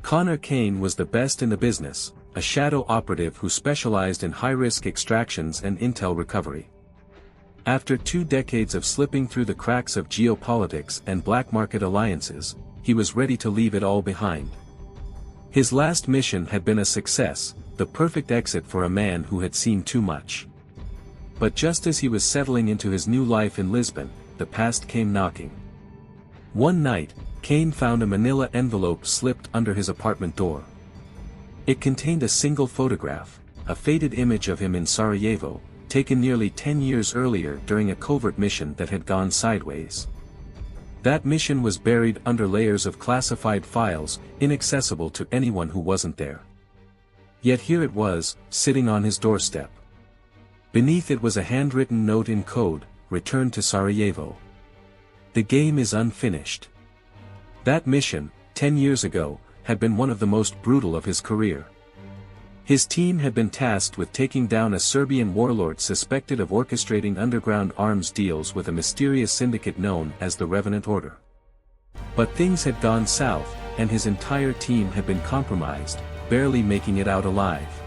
Connor Kane was the best in the business, a shadow operative who specialized in high-risk extractions and intel recovery. After 2 decades of slipping through the cracks of geopolitics and black market alliances, he was ready to leave it all behind. His last mission had been a success, the perfect exit for a man who had seen too much. But just as he was settling into his new life in Lisbon, the past came knocking. One night, Kane found a manila envelope slipped under his apartment door. It contained a single photograph, a faded image of him in Sarajevo, taken nearly 10 years earlier during a covert mission that had gone sideways. That mission was buried under layers of classified files, inaccessible to anyone who wasn't there. Yet here it was, sitting on his doorstep. Beneath it was a handwritten note in code, "Return to Sarajevo. The game is unfinished." That mission, 10 years ago, had been one of the most brutal of his career. His team had been tasked with taking down a Serbian warlord suspected of orchestrating underground arms deals with a mysterious syndicate known as the Revenant Order. But things had gone south, and his entire team had been compromised, barely making it out alive.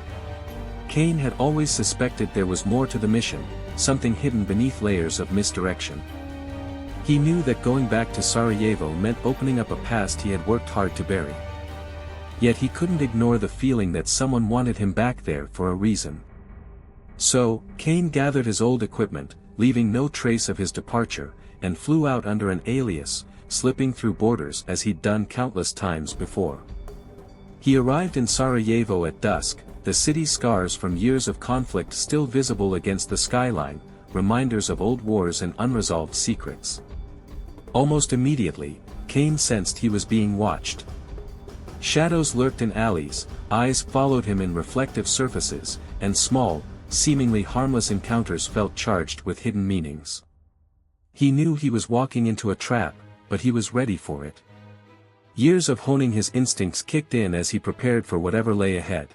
Kane had always suspected there was more to the mission, something hidden beneath layers of misdirection. He knew that going back to Sarajevo meant opening up a past he had worked hard to bury. Yet he couldn't ignore the feeling that someone wanted him back there for a reason. So, Kane gathered his old equipment, leaving no trace of his departure, and flew out under an alias, slipping through borders as he'd done countless times before. He arrived in Sarajevo at dusk, the city's scars from years of conflict still visible against the skyline, reminders of old wars and unresolved secrets. Almost immediately, Kane sensed he was being watched. Shadows lurked in alleys, eyes followed him in reflective surfaces, and small, seemingly harmless encounters felt charged with hidden meanings. He knew he was walking into a trap, but he was ready for it. Years of honing his instincts kicked in as he prepared for whatever lay ahead.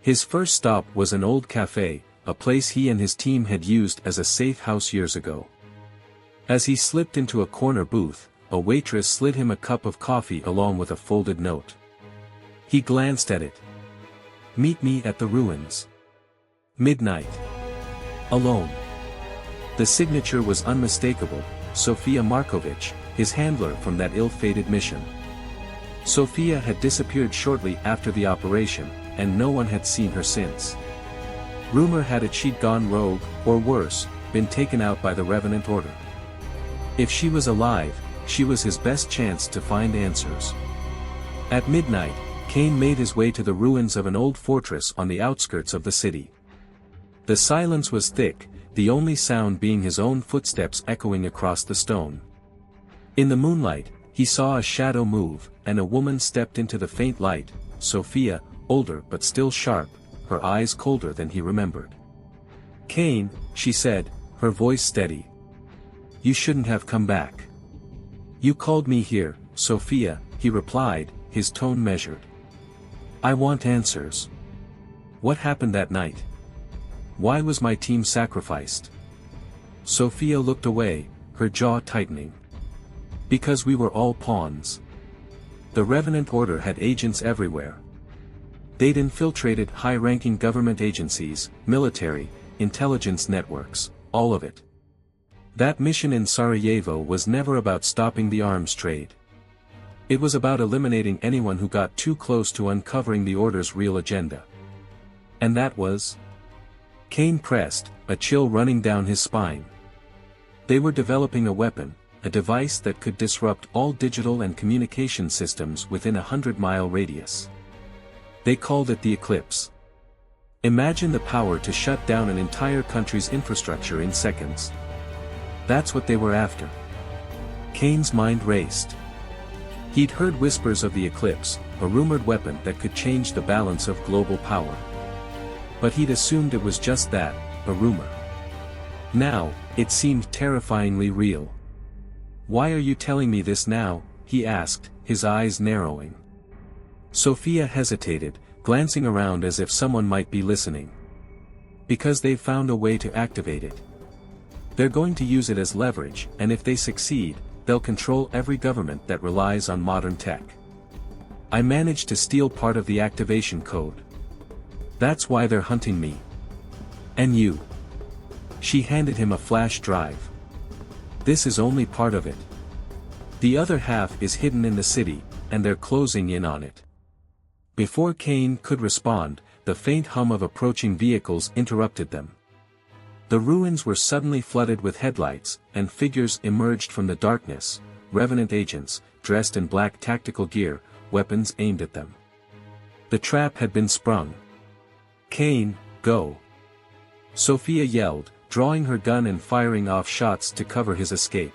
His first stop was an old cafe, a place he and his team had used as a safe house years ago. As he slipped into a corner booth, a waitress slid him a cup of coffee along with a folded note. He glanced at it. "Meet me at the ruins. Midnight. Alone." The signature was unmistakable, Sofia Markovic, his handler from that ill-fated mission. Sofia had disappeared shortly after the operation, and no one had seen her since. Rumor had it she'd gone rogue, or worse, been taken out by the Revenant Order. If she was alive, she was his best chance to find answers. At midnight, Kane made his way to the ruins of an old fortress on the outskirts of the city. The silence was thick, the only sound being his own footsteps echoing across the stone. In the moonlight, he saw a shadow move, and a woman stepped into the faint light, Sofia, older but still sharp, her eyes colder than he remembered. "Kane," she said, her voice steady. "You shouldn't have come back." "You called me here, Sofia," he replied, his tone measured. "I want answers. What happened that night? Why was my team sacrificed?" Sofia looked away, her jaw tightening. "Because we were all pawns. The Revenant Order had agents everywhere. They'd infiltrated high-ranking government agencies, military, intelligence networks, all of it. That mission in Sarajevo was never about stopping the arms trade. It was about eliminating anyone who got too close to uncovering the Order's real agenda. And that was?" Kane pressed, a chill running down his spine. "They were developing a weapon, a device that could disrupt all digital and communication systems within a 100-mile radius. They called it the Eclipse. Imagine the power to shut down an entire country's infrastructure in seconds. That's what they were after." Kane's mind raced. He'd heard whispers of the Eclipse, a rumored weapon that could change the balance of global power. But he'd assumed it was just that, a rumor. Now, it seemed terrifyingly real. "Why are you telling me this now?" he asked, his eyes narrowing. Sofia hesitated, glancing around as if someone might be listening. "Because they've found a way to activate it. They're going to use it as leverage, and if they succeed, they'll control every government that relies on modern tech. I managed to steal part of the activation code. That's why they're hunting me. And you. She handed him a flash drive. This is only part of it. The other half is hidden in the city, and they're closing in on it. Before Kane could respond, the faint hum of approaching vehicles interrupted them. The ruins were suddenly flooded with headlights, and figures emerged from the darkness, Revenant agents, dressed in black tactical gear, weapons aimed at them. The trap had been sprung. Kane, go! Sophia yelled, drawing her gun and firing off shots to cover his escape.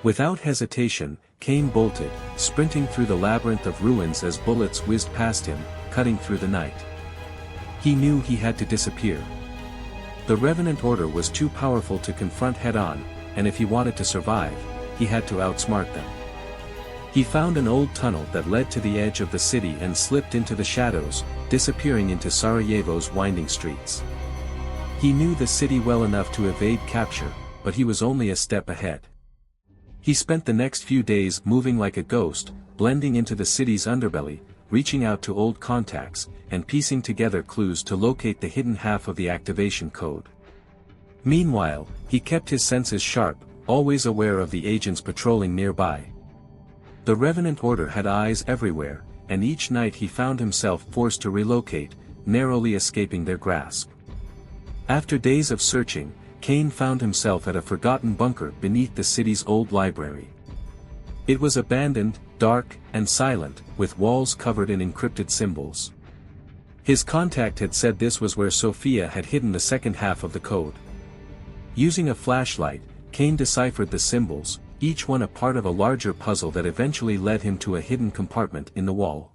Without hesitation, Kane bolted, sprinting through the labyrinth of ruins as bullets whizzed past him, cutting through the night. He knew he had to disappear. The Revenant Order was too powerful to confront head-on, and if he wanted to survive, he had to outsmart them. He found an old tunnel that led to the edge of the city and slipped into the shadows, disappearing into Sarajevo's winding streets. He knew the city well enough to evade capture, but he was only a step ahead. He spent the next few days moving like a ghost, blending into the city's underbelly, reaching out to old contacts, and piecing together clues to locate the hidden half of the activation code. Meanwhile, he kept his senses sharp, always aware of the agents patrolling nearby. The Revenant Order had eyes everywhere, and each night he found himself forced to relocate, narrowly escaping their grasp. After days of searching, Kane found himself at a forgotten bunker beneath the city's old library. It was abandoned, dark, and silent, with walls covered in encrypted symbols. His contact had said this was where Sophia had hidden the second half of the code. Using a flashlight, Kane deciphered the symbols, each one a part of a larger puzzle that eventually led him to a hidden compartment in the wall.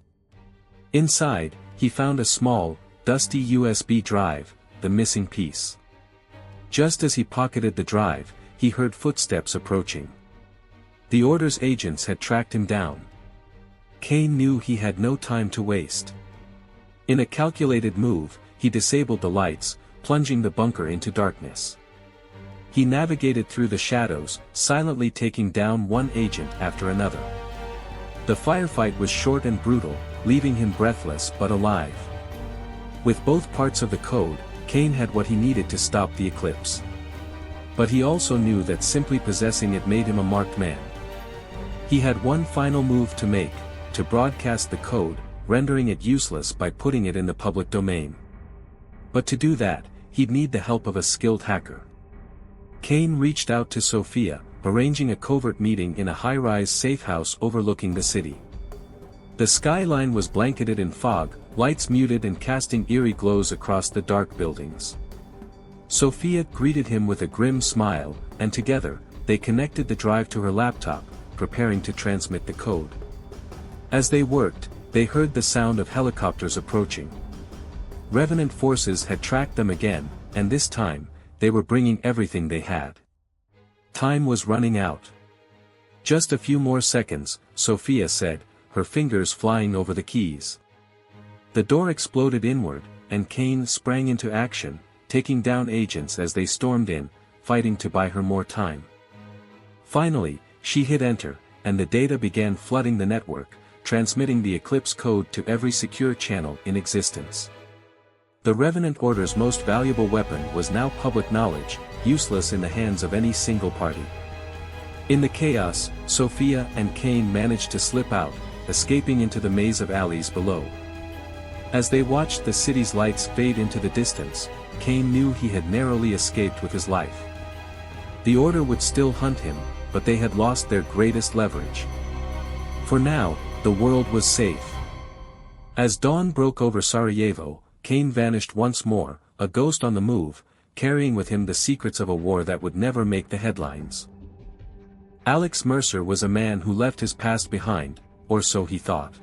Inside, he found a small, dusty USB drive, the missing piece. Just as he pocketed the drive, he heard footsteps approaching. The Order's agents had tracked him down. Kane knew he had no time to waste. In a calculated move, he disabled the lights, plunging the bunker into darkness. He navigated through the shadows, silently taking down one agent after another. The firefight was short and brutal, leaving him breathless but alive. With both parts of the code, Kane had what he needed to stop the eclipse. But he also knew that simply possessing it made him a marked man. He had one final move to make, to broadcast the code, rendering it useless by putting it in the public domain. But to do that, he'd need the help of a skilled hacker. Kane reached out to Sophia, arranging a covert meeting in a high-rise safe house overlooking the city. The skyline was blanketed in fog, lights muted and casting eerie glows across the dark buildings. Sophia greeted him with a grim smile, and together, they connected the drive to her laptop, preparing to transmit the code. As they worked, they heard the sound of helicopters approaching. Revenant forces had tracked them again, and this time, they were bringing everything they had. Time was running out. Just a few more seconds, Sophia said, her fingers flying over the keys. The door exploded inward, and Kane sprang into action, taking down agents as they stormed in, fighting to buy her more time. Finally, she hit enter, and the data began flooding the network, transmitting the Eclipse code to every secure channel in existence. The Revenant Order's most valuable weapon was now public knowledge, useless in the hands of any single party. In the chaos, Sophia and Kane managed to slip out, escaping into the maze of alleys below. As they watched the city's lights fade into the distance, Kane knew he had narrowly escaped with his life. The Order would still hunt him, but they had lost their greatest leverage. For now, the world was safe. As dawn broke over Sarajevo, Kane vanished once more, a ghost on the move, carrying with him the secrets of a war that would never make the headlines. Alex Mercer was a man who left his past behind, or so he thought.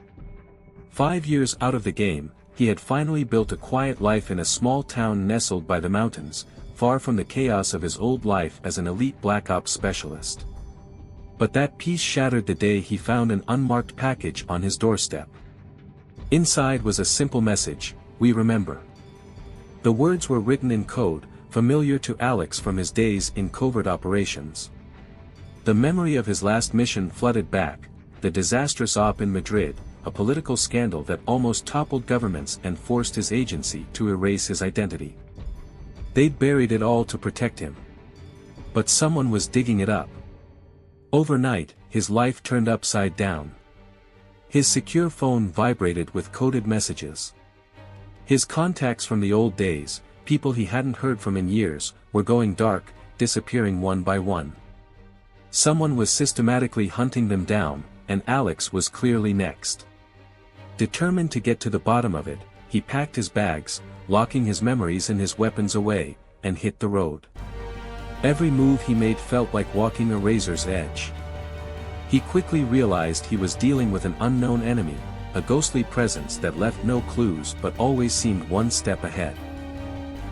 5 years out of the game, he had finally built a quiet life in a small town nestled by the mountains, far from the chaos of his old life as an elite Black Ops specialist. But that peace shattered the day he found an unmarked package on his doorstep. Inside was a simple message: "We remember." The words were written in code, familiar to Alex from his days in covert operations. The memory of his last mission flooded back, the disastrous op in Madrid, a political scandal that almost toppled governments and forced his agency to erase his identity. They'd buried it all to protect him. But someone was digging it up. Overnight, his life turned upside down. His secure phone vibrated with coded messages. His contacts from the old days, people he hadn't heard from in years, were going dark, disappearing one by one. Someone was systematically hunting them down, and Alex was clearly next. Determined to get to the bottom of it, he packed his bags, locking his memories and his weapons away, and hit the road. Every move he made felt like walking a razor's edge. He quickly realized he was dealing with an unknown enemy, a ghostly presence that left no clues but always seemed one step ahead.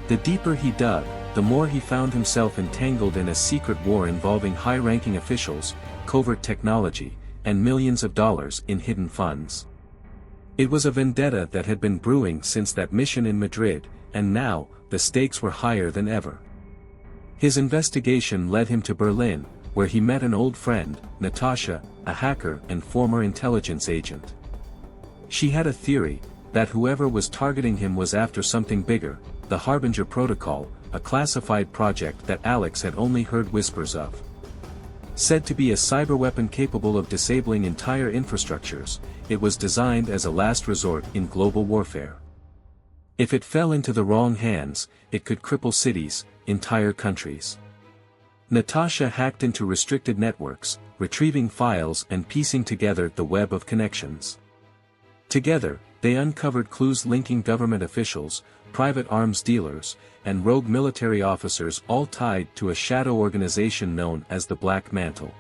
The deeper he dug, the more he found himself entangled in a secret war involving high-ranking officials, covert technology, and millions of dollars in hidden funds. It was a vendetta that had been brewing since that mission in Madrid, and now, the stakes were higher than ever. His investigation led him to Berlin, where he met an old friend, Natasha, a hacker and former intelligence agent. She had a theory, that whoever was targeting him was after something bigger, the Harbinger Protocol, a classified project that Alex had only heard whispers of. Said to be a cyberweapon capable of disabling entire infrastructures, it was designed as a last resort in global warfare. If it fell into the wrong hands, it could cripple cities, entire countries. Natasha hacked into restricted networks, retrieving files and piecing together the web of connections. Together, they uncovered clues linking government officials, private arms dealers, and rogue military officers all tied to a shadow organization known as the Black Mantle.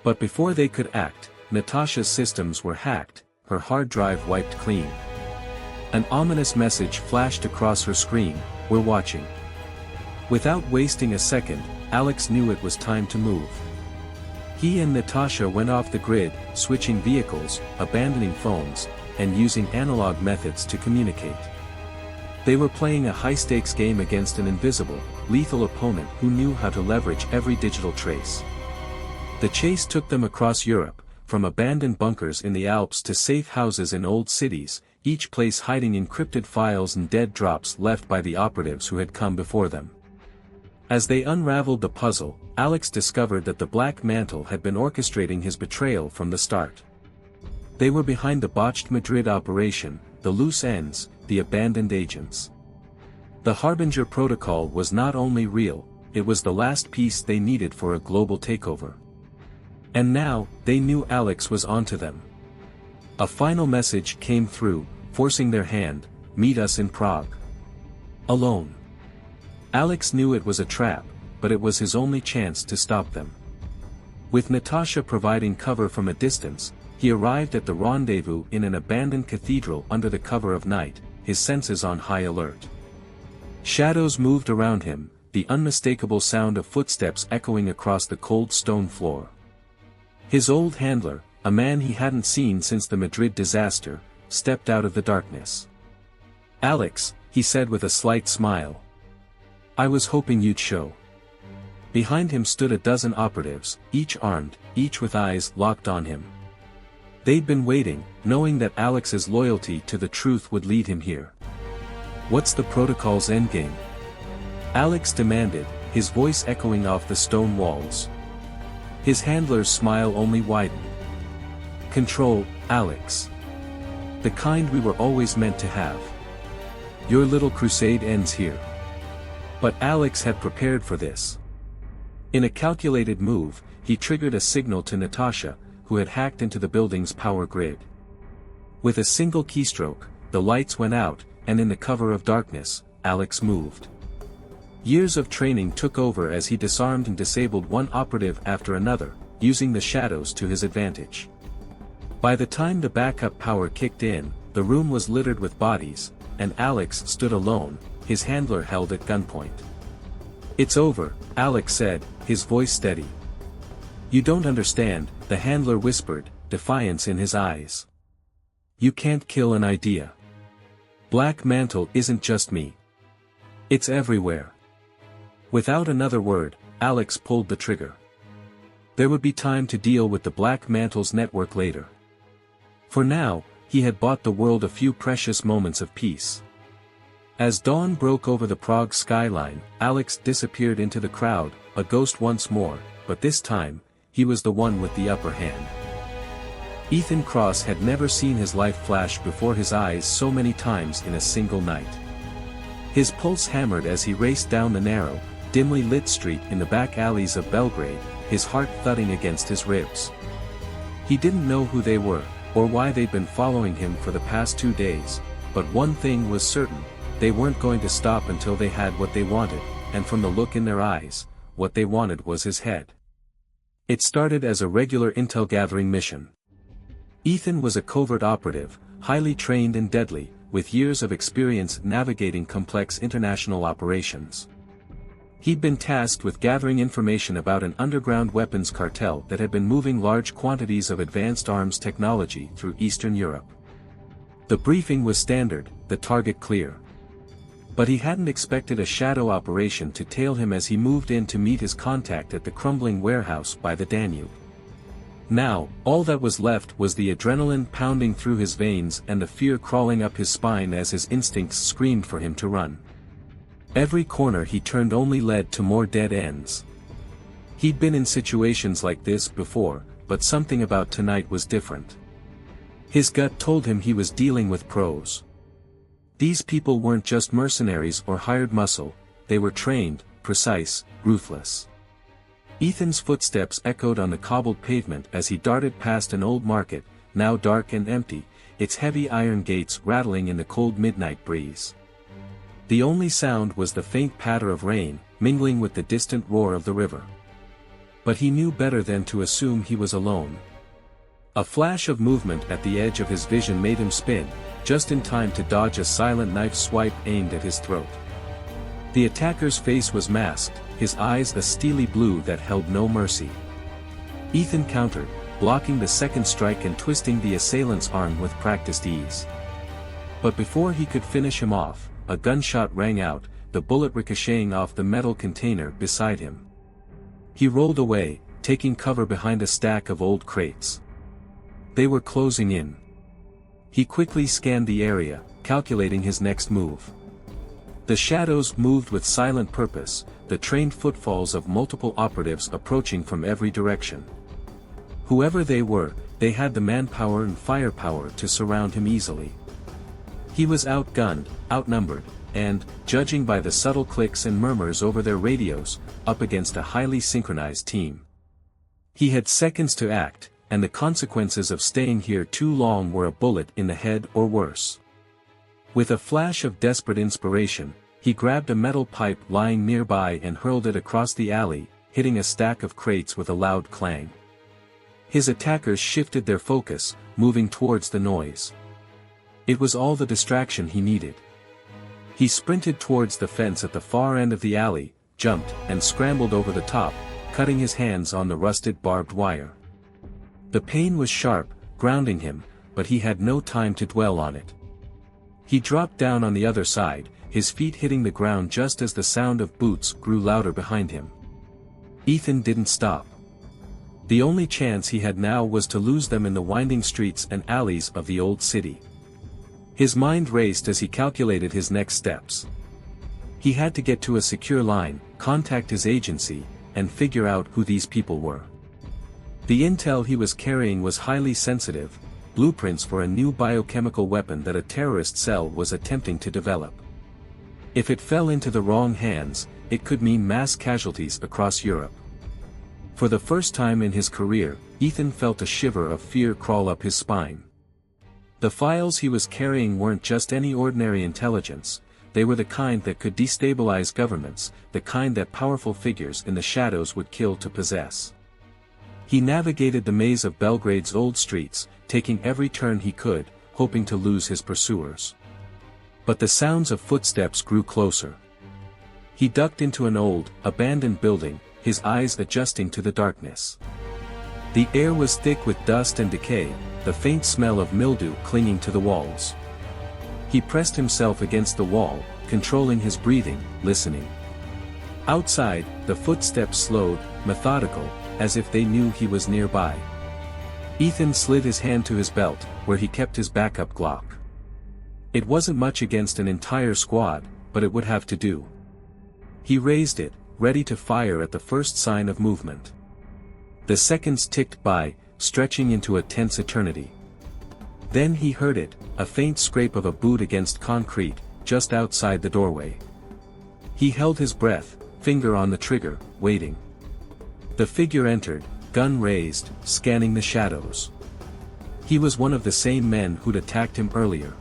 But before they could act, Natasha's systems were hacked, her hard drive wiped clean. An ominous message flashed across her screen, "We're watching." Without wasting a second, Alex knew it was time to move. He and Natasha went off the grid, switching vehicles, abandoning phones, and using analog methods to communicate. They were playing a high-stakes game against an invisible, lethal opponent who knew how to leverage every digital trace. The chase took them across Europe, from abandoned bunkers in the Alps to safe houses in old cities, each place hiding encrypted files and dead drops left by the operatives who had come before them. As they unraveled the puzzle, Alex discovered that the Black Mantle had been orchestrating his betrayal from the start. They were behind the botched Madrid operation, the loose ends, the abandoned agents. The Harbinger Protocol was not only real, it was the last piece they needed for a global takeover. And now, they knew Alex was onto them. A final message came through, forcing their hand, "Meet us in Prague." Alone. Alex knew it was a trap, but it was his only chance to stop them. With Natasha providing cover from a distance, he arrived at the rendezvous in an abandoned cathedral under the cover of night, his senses on high alert. Shadows moved around him, the unmistakable sound of footsteps echoing across the cold stone floor. His old handler, a man he hadn't seen since the Madrid disaster, stepped out of the darkness. "Alex," he said with a slight smile. "I was hoping you'd show." Behind him stood a dozen operatives, each armed, each with eyes locked on him. They'd been waiting, knowing that Alex's loyalty to the truth would lead him here. "What's the protocol's endgame?" Alex demanded, his voice echoing off the stone walls. His handler's smile only widened. "Control, Alex. The kind we were always meant to have. Your little crusade ends here." But Alex had prepared for this. In a calculated move, he triggered a signal to Natasha, who had hacked into the building's power grid. With a single keystroke, the lights went out, and in the cover of darkness, Alex moved. Years of training took over as he disarmed and disabled one operative after another, using the shadows to his advantage. By the time the backup power kicked in, the room was littered with bodies, and Alex stood alone, his handler held at gunpoint. "It's over," Alex said, his voice steady. "You don't understand," the handler whispered, defiance in his eyes. "You can't kill an idea. Black Mantle isn't just me. It's everywhere." Without another word, Alex pulled the trigger. There would be time to deal with the Black Mantle's network later. For now, he had bought the world a few precious moments of peace. As dawn broke over the Prague skyline, Alex disappeared into the crowd, a ghost once more, but this time, he was the one with the upper hand. Ethan Cross had never seen his life flash before his eyes so many times in a single night. His pulse hammered as he raced down the narrow, dimly lit street in the back alleys of Belgrade, his heart thudding against his ribs. He didn't know who they were, or why they'd been following him for the past 2 days, but one thing was certain, they weren't going to stop until they had what they wanted, and from the look in their eyes, what they wanted was his head. It started as a regular intel-gathering mission. Ethan was a covert operative, highly trained and deadly, with years of experience navigating complex international operations. He'd been tasked with gathering information about an underground weapons cartel that had been moving large quantities of advanced arms technology through Eastern Europe. The briefing was standard, the target clear. But he hadn't expected a shadow operation to tail him as he moved in to meet his contact at the crumbling warehouse by the Danube. Now, all that was left was the adrenaline pounding through his veins and the fear crawling up his spine as his instincts screamed for him to run. Every corner he turned only led to more dead ends. He'd been in situations like this before, but something about tonight was different. His gut told him he was dealing with pros. These people weren't just mercenaries or hired muscle, they were trained, precise, ruthless. Ethan's footsteps echoed on the cobbled pavement as he darted past an old market, now dark and empty, its heavy iron gates rattling in the cold midnight breeze. The only sound was the faint patter of rain, mingling with the distant roar of the river. But he knew better than to assume he was alone. A flash of movement at the edge of his vision made him spin, just in time to dodge a silent knife swipe aimed at his throat. The attacker's face was masked, his eyes a steely blue that held no mercy. Ethan countered, blocking the second strike and twisting the assailant's arm with practiced ease. But before he could finish him off, a gunshot rang out, the bullet ricocheting off the metal container beside him. He rolled away, taking cover behind a stack of old crates. They were closing in. He quickly scanned the area, calculating his next move. The shadows moved with silent purpose, the trained footfalls of multiple operatives approaching from every direction. Whoever they were, they had the manpower and firepower to surround him easily. He was outgunned, outnumbered, and, judging by the subtle clicks and murmurs over their radios, up against a highly synchronized team. He had seconds to act, and the consequences of staying here too long were a bullet in the head or worse. With a flash of desperate inspiration, he grabbed a metal pipe lying nearby and hurled it across the alley, hitting a stack of crates with a loud clang. His attackers shifted their focus, moving towards the noise. It was all the distraction he needed. He sprinted towards the fence at the far end of the alley, jumped, and scrambled over the top, cutting his hands on the rusted barbed wire. The pain was sharp, grounding him, but he had no time to dwell on it. He dropped down on the other side, his feet hitting the ground just as the sound of boots grew louder behind him. Ethan didn't stop. The only chance he had now was to lose them in the winding streets and alleys of the old city. His mind raced as he calculated his next steps. He had to get to a secure line, contact his agency, and figure out who these people were. The intel he was carrying was highly sensitive, blueprints for a new biochemical weapon that a terrorist cell was attempting to develop. If it fell into the wrong hands, it could mean mass casualties across Europe. For the first time in his career, Ethan felt a shiver of fear crawl up his spine. The files he was carrying weren't just any ordinary intelligence, they were the kind that could destabilize governments, the kind that powerful figures in the shadows would kill to possess. He navigated the maze of Belgrade's old streets, taking every turn he could, hoping to lose his pursuers. But the sounds of footsteps grew closer. He ducked into an old, abandoned building, his eyes adjusting to the darkness. The air was thick with dust and decay, the faint smell of mildew clinging to the walls. He pressed himself against the wall, controlling his breathing, listening. Outside, the footsteps slowed, methodical, as if they knew he was nearby. Ethan slid his hand to his belt, where he kept his backup Glock. It wasn't much against an entire squad, but it would have to do. He raised it, ready to fire at the first sign of movement. The seconds ticked by, stretching into a tense eternity. Then he heard it, a faint scrape of a boot against concrete, just outside the doorway. He held his breath, finger on the trigger, waiting. The figure entered, gun raised, scanning the shadows. He was one of the same men who'd attacked him earlier.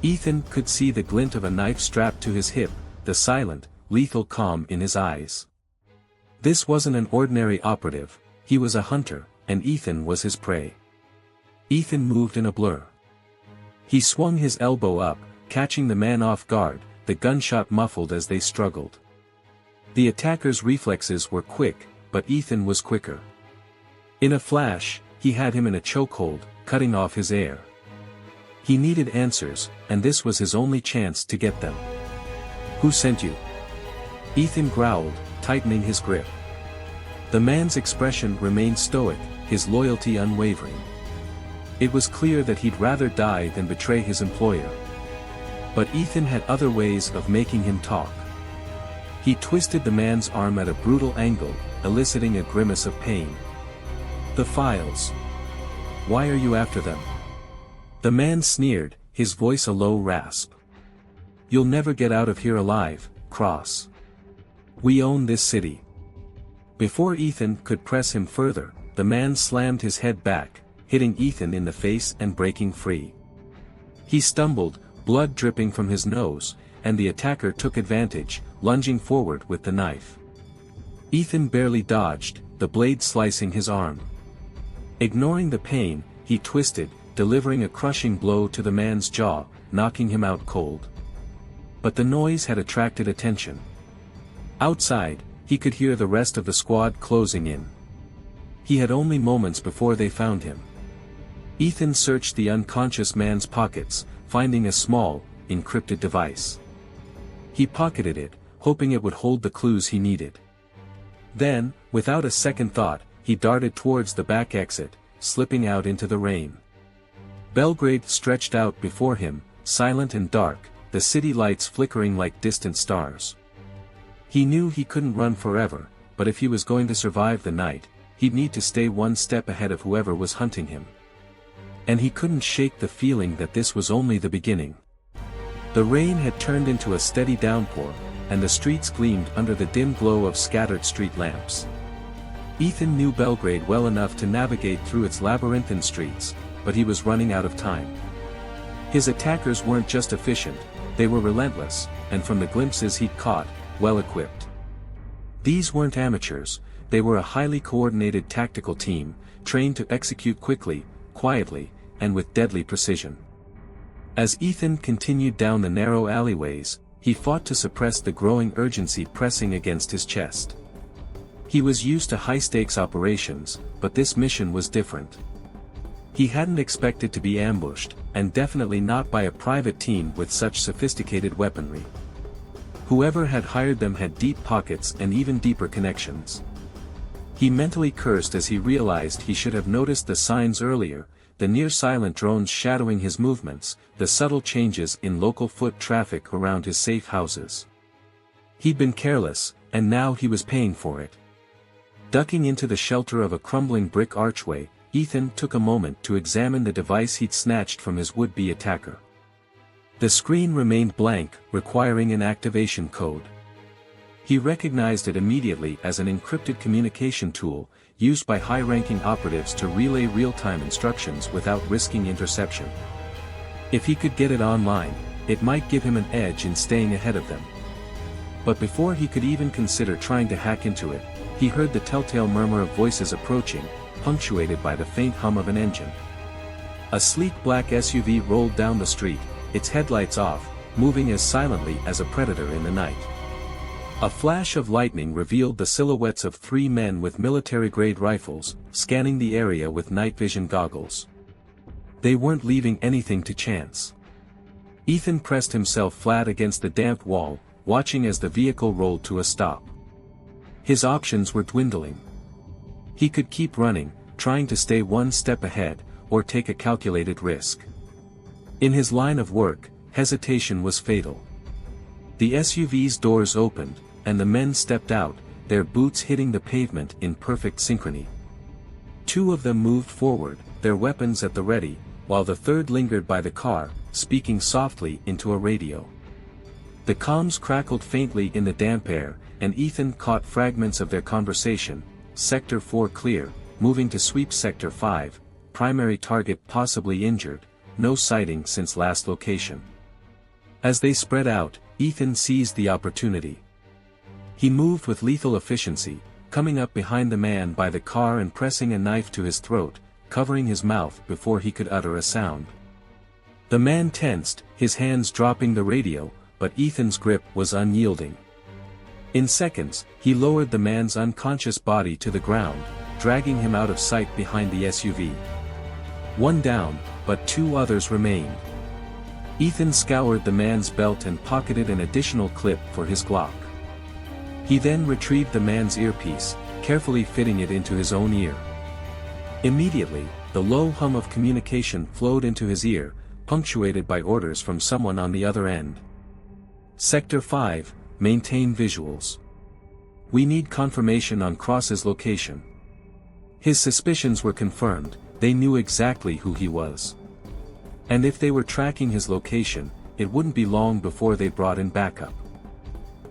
Ethan could see the glint of a knife strapped to his hip, the silent, lethal calm in his eyes. This wasn't an ordinary operative, he was a hunter, and Ethan was his prey. Ethan moved in a blur. He swung his elbow up, catching the man off guard, the gunshot muffled as they struggled. The attacker's reflexes were quick, but Ethan was quicker. In a flash, he had him in a chokehold, cutting off his air. He needed answers, and this was his only chance to get them. "Who sent you?" Ethan growled, tightening his grip. The man's expression remained stoic, his loyalty unwavering. It was clear that he'd rather die than betray his employer. But Ethan had other ways of making him talk. He twisted the man's arm at a brutal angle, eliciting a grimace of pain. "The files. Why are you after them?" The man sneered, his voice a low rasp. "You'll never get out of here alive, Cross. We own this city." Before Ethan could press him further, the man slammed his head back, hitting Ethan in the face and breaking free. He stumbled, blood dripping from his nose, and the attacker took advantage, lunging forward with the knife. Ethan barely dodged, the blade slicing his arm. Ignoring the pain, he twisted, delivering a crushing blow to the man's jaw, knocking him out cold. But the noise had attracted attention. Outside, he could hear the rest of the squad closing in. He had only moments before they found him. Ethan searched the unconscious man's pockets, finding a small, encrypted device. He pocketed it, hoping it would hold the clues he needed. Then, without a second thought, he darted towards the back exit, slipping out into the rain. Belgrade stretched out before him, silent and dark, the city lights flickering like distant stars. He knew he couldn't run forever, but if he was going to survive the night, he'd need to stay one step ahead of whoever was hunting him. And he couldn't shake the feeling that this was only the beginning. The rain had turned into a steady downpour, and the streets gleamed under the dim glow of scattered street lamps. Ethan knew Belgrade well enough to navigate through its labyrinthine streets, but he was running out of time. His attackers weren't just efficient, they were relentless, and from the glimpses he'd caught, well-equipped. These weren't amateurs, they were a highly coordinated tactical team, trained to execute quickly, quietly, and with deadly precision. As Ethan continued down the narrow alleyways, he fought to suppress the growing urgency pressing against his chest. He was used to high-stakes operations, but this mission was different. He hadn't expected to be ambushed, and definitely not by a private team with such sophisticated weaponry. Whoever had hired them had deep pockets and even deeper connections. He mentally cursed as he realized he should have noticed the signs earlier, the near-silent drones shadowing his movements, the subtle changes in local foot traffic around his safe houses. He'd been careless, and now he was paying for it. Ducking into the shelter of a crumbling brick archway, Ethan took a moment to examine the device he'd snatched from his would-be attacker. The screen remained blank, requiring an activation code. He recognized it immediately as an encrypted communication tool, used by high-ranking operatives to relay real-time instructions without risking interception. If he could get it online, it might give him an edge in staying ahead of them. But before he could even consider trying to hack into it, he heard the telltale murmur of voices approaching, punctuated by the faint hum of an engine. A sleek black SUV rolled down the street, its headlights off, moving as silently as a predator in the night. A flash of lightning revealed the silhouettes of three men with military-grade rifles, scanning the area with night vision goggles. They weren't leaving anything to chance. Ethan pressed himself flat against the damp wall, watching as the vehicle rolled to a stop. His options were dwindling. He could keep running, trying to stay one step ahead, or take a calculated risk. In his line of work, hesitation was fatal. The SUV's doors opened, and the men stepped out, their boots hitting the pavement in perfect synchrony. Two of them moved forward, their weapons at the ready, while the third lingered by the car, speaking softly into a radio. The comms crackled faintly in the damp air, and Ethan caught fragments of their conversation. Sector 4 clear, moving to sweep Sector 5, primary target possibly injured, no sighting since last location. As they spread out, Ethan seized the opportunity. He moved with lethal efficiency, coming up behind the man by the car and pressing a knife to his throat, covering his mouth before he could utter a sound. The man tensed, his hands dropping the radio, but Ethan's grip was unyielding. In seconds, he lowered the man's unconscious body to the ground, dragging him out of sight behind the SUV. One down, but two others remained. Ethan scoured the man's belt and pocketed an additional clip for his Glock. He then retrieved the man's earpiece, carefully fitting it into his own ear. Immediately, the low hum of communication flowed into his ear, punctuated by orders from someone on the other end. Sector 5, maintain visuals. We need confirmation on Cross's location. His suspicions were confirmed, they knew exactly who he was. And if they were tracking his location, it wouldn't be long before they brought in backup.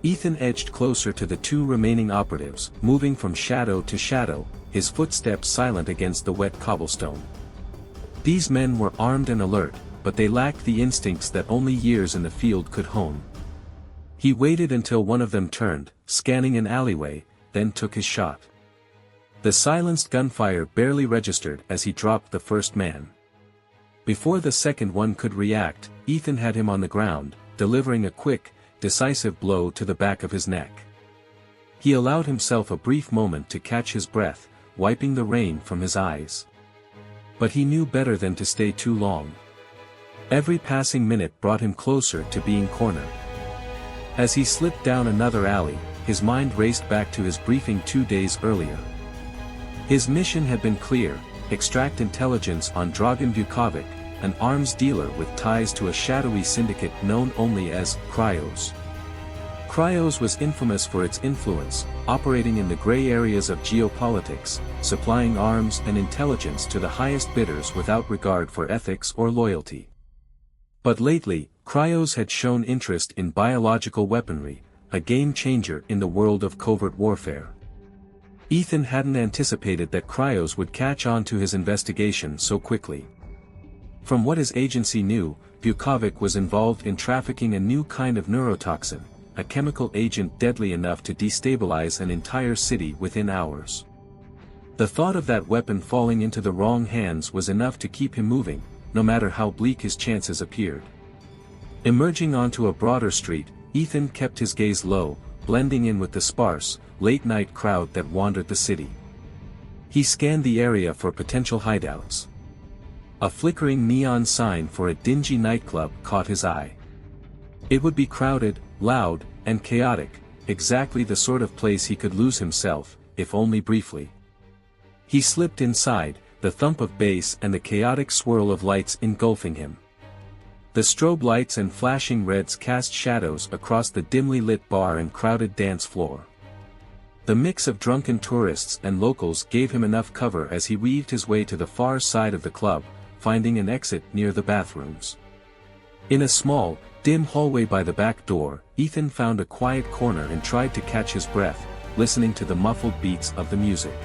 Ethan edged closer to the two remaining operatives, moving from shadow to shadow, his footsteps silent against the wet cobblestone. These men were armed and alert, but they lacked the instincts that only years in the field could hone. He waited until one of them turned, scanning an alleyway, then took his shot. The silenced gunfire barely registered as he dropped the first man. Before the second one could react, Ethan had him on the ground, delivering a quick, decisive blow to the back of his neck. He allowed himself a brief moment to catch his breath, wiping the rain from his eyes. But he knew better than to stay too long. Every passing minute brought him closer to being cornered. As he slipped down another alley, his mind raced back to his briefing 2 days earlier. His mission had been clear: extract intelligence on Dragan Vukovic, an arms dealer with ties to a shadowy syndicate known only as Cryos. Cryos was infamous for its influence, operating in the gray areas of geopolitics, supplying arms and intelligence to the highest bidders without regard for ethics or loyalty. But lately, Cryos had shown interest in biological weaponry, a game-changer in the world of covert warfare. Ethan hadn't anticipated that Cryos would catch on to his investigation so quickly. From what his agency knew, Vukovic was involved in trafficking a new kind of neurotoxin, a chemical agent deadly enough to destabilize an entire city within hours. The thought of that weapon falling into the wrong hands was enough to keep him moving, no matter how bleak his chances appeared. Emerging onto a broader street, Ethan kept his gaze low, blending in with the sparse, late-night crowd that wandered the city. He scanned the area for potential hideouts. A flickering neon sign for a dingy nightclub caught his eye. It would be crowded, loud, and chaotic, exactly the sort of place he could lose himself, if only briefly. He slipped inside, the thump of bass and the chaotic swirl of lights engulfing him. The strobe lights and flashing reds cast shadows across the dimly lit bar and crowded dance floor. The mix of drunken tourists and locals gave him enough cover as he weaved his way to the far side of the club, finding an exit near the bathrooms. In a small, dim hallway by the back door, Ethan found a quiet corner and tried to catch his breath, listening to the muffled beats of the music.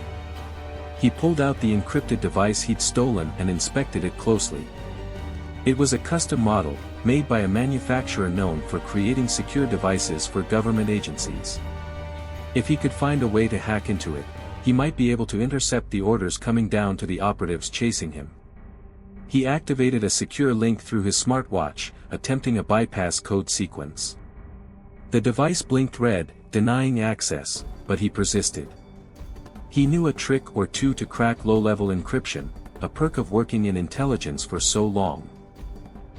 He pulled out the encrypted device he'd stolen and inspected it closely. It was a custom model, made by a manufacturer known for creating secure devices for government agencies. If he could find a way to hack into it, he might be able to intercept the orders coming down to the operatives chasing him. He activated a secure link through his smartwatch, attempting a bypass code sequence. The device blinked red, denying access, but he persisted. He knew a trick or two to crack low-level encryption, a perk of working in intelligence for so long.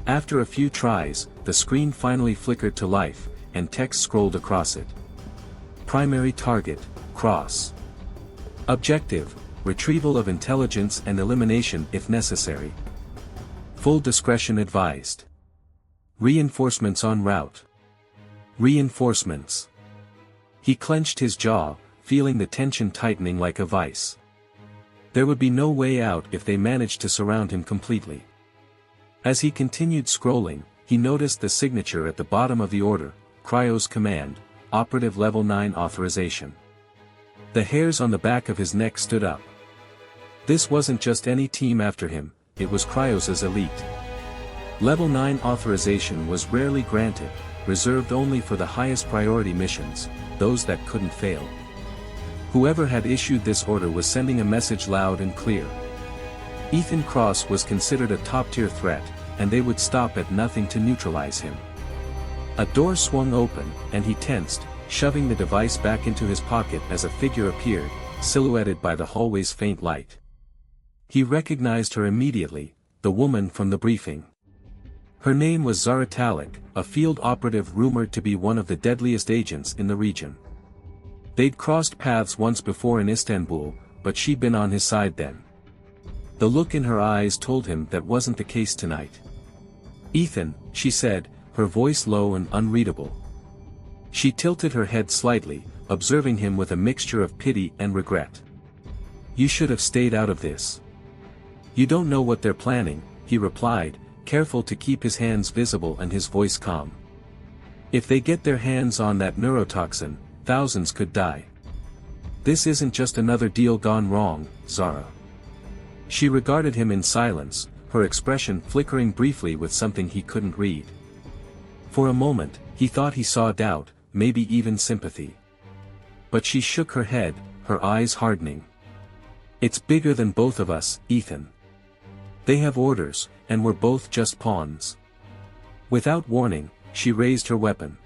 After a few tries, the screen finally flickered to life, and text scrolled across it. Primary target, Cross. Objective, retrieval of intelligence and elimination if necessary. Full discretion advised. Reinforcements en route. Reinforcements. He clenched his jaw, feeling the tension tightening like a vice. There would be no way out if they managed to surround him completely. As he continued scrolling, he noticed the signature at the bottom of the order, Cryo's command, Operative Level 9 authorization. The hairs on the back of his neck stood up. This wasn't just any team after him, it was Cryos' elite. Level 9 authorization was rarely granted, reserved only for the highest priority missions, those that couldn't fail. Whoever had issued this order was sending a message loud and clear. Ethan Cross was considered a top-tier threat, and they would stop at nothing to neutralize him. A door swung open, and he tensed, shoving the device back into his pocket as a figure appeared, silhouetted by the hallway's faint light. He recognized her immediately, the woman from the briefing. Her name was Zara Talik, a field operative rumored to be one of the deadliest agents in the region. They'd crossed paths once before in Istanbul, but she'd been on his side then. The look in her eyes told him that wasn't the case tonight. "Ethan," she said, her voice low and unreadable. She tilted her head slightly, observing him with a mixture of pity and regret. "You should have stayed out of this." "You don't know what they're planning," he replied, careful to keep his hands visible and his voice calm. "If they get their hands on that neurotoxin, thousands could die. This isn't just another deal gone wrong, Zara." She regarded him in silence, her expression flickering briefly with something he couldn't read. For a moment, he thought he saw doubt, maybe even sympathy. But she shook her head, her eyes hardening. "It's bigger than both of us, Ethan. They have orders, and we're both just pawns." Without warning, she raised her weapon.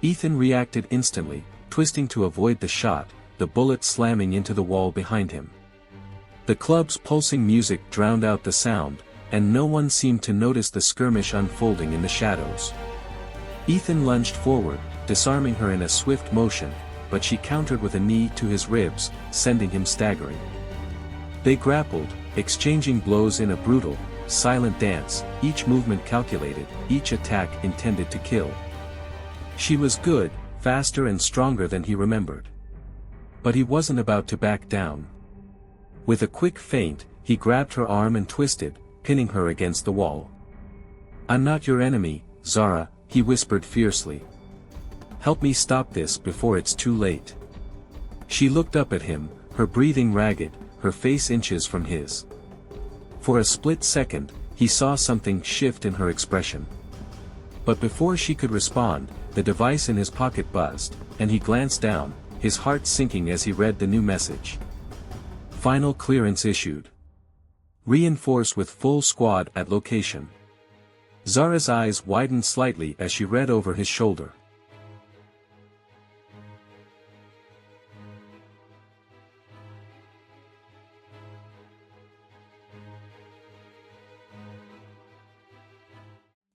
Ethan reacted instantly, twisting to avoid the shot, the bullet slamming into the wall behind him. The club's pulsing music drowned out the sound, and no one seemed to notice the skirmish unfolding in the shadows. Ethan lunged forward, disarming her in a swift motion, but she countered with a knee to his ribs, sending him staggering. They grappled, exchanging blows in a brutal, silent dance, each movement calculated, each attack intended to kill. She was good, faster and stronger than he remembered. But he wasn't about to back down. With a quick feint, he grabbed her arm and twisted, pinning her against the wall. "I'm not your enemy, Zara," he whispered fiercely. "Help me stop this before it's too late." She looked up at him, her breathing ragged, her face inches from his. For a split second, he saw something shift in her expression. But before she could respond, the device in his pocket buzzed, and he glanced down, his heart sinking as he read the new message. Final clearance issued. Reinforce with full squad at location. Zara's eyes widened slightly as she read over his shoulder.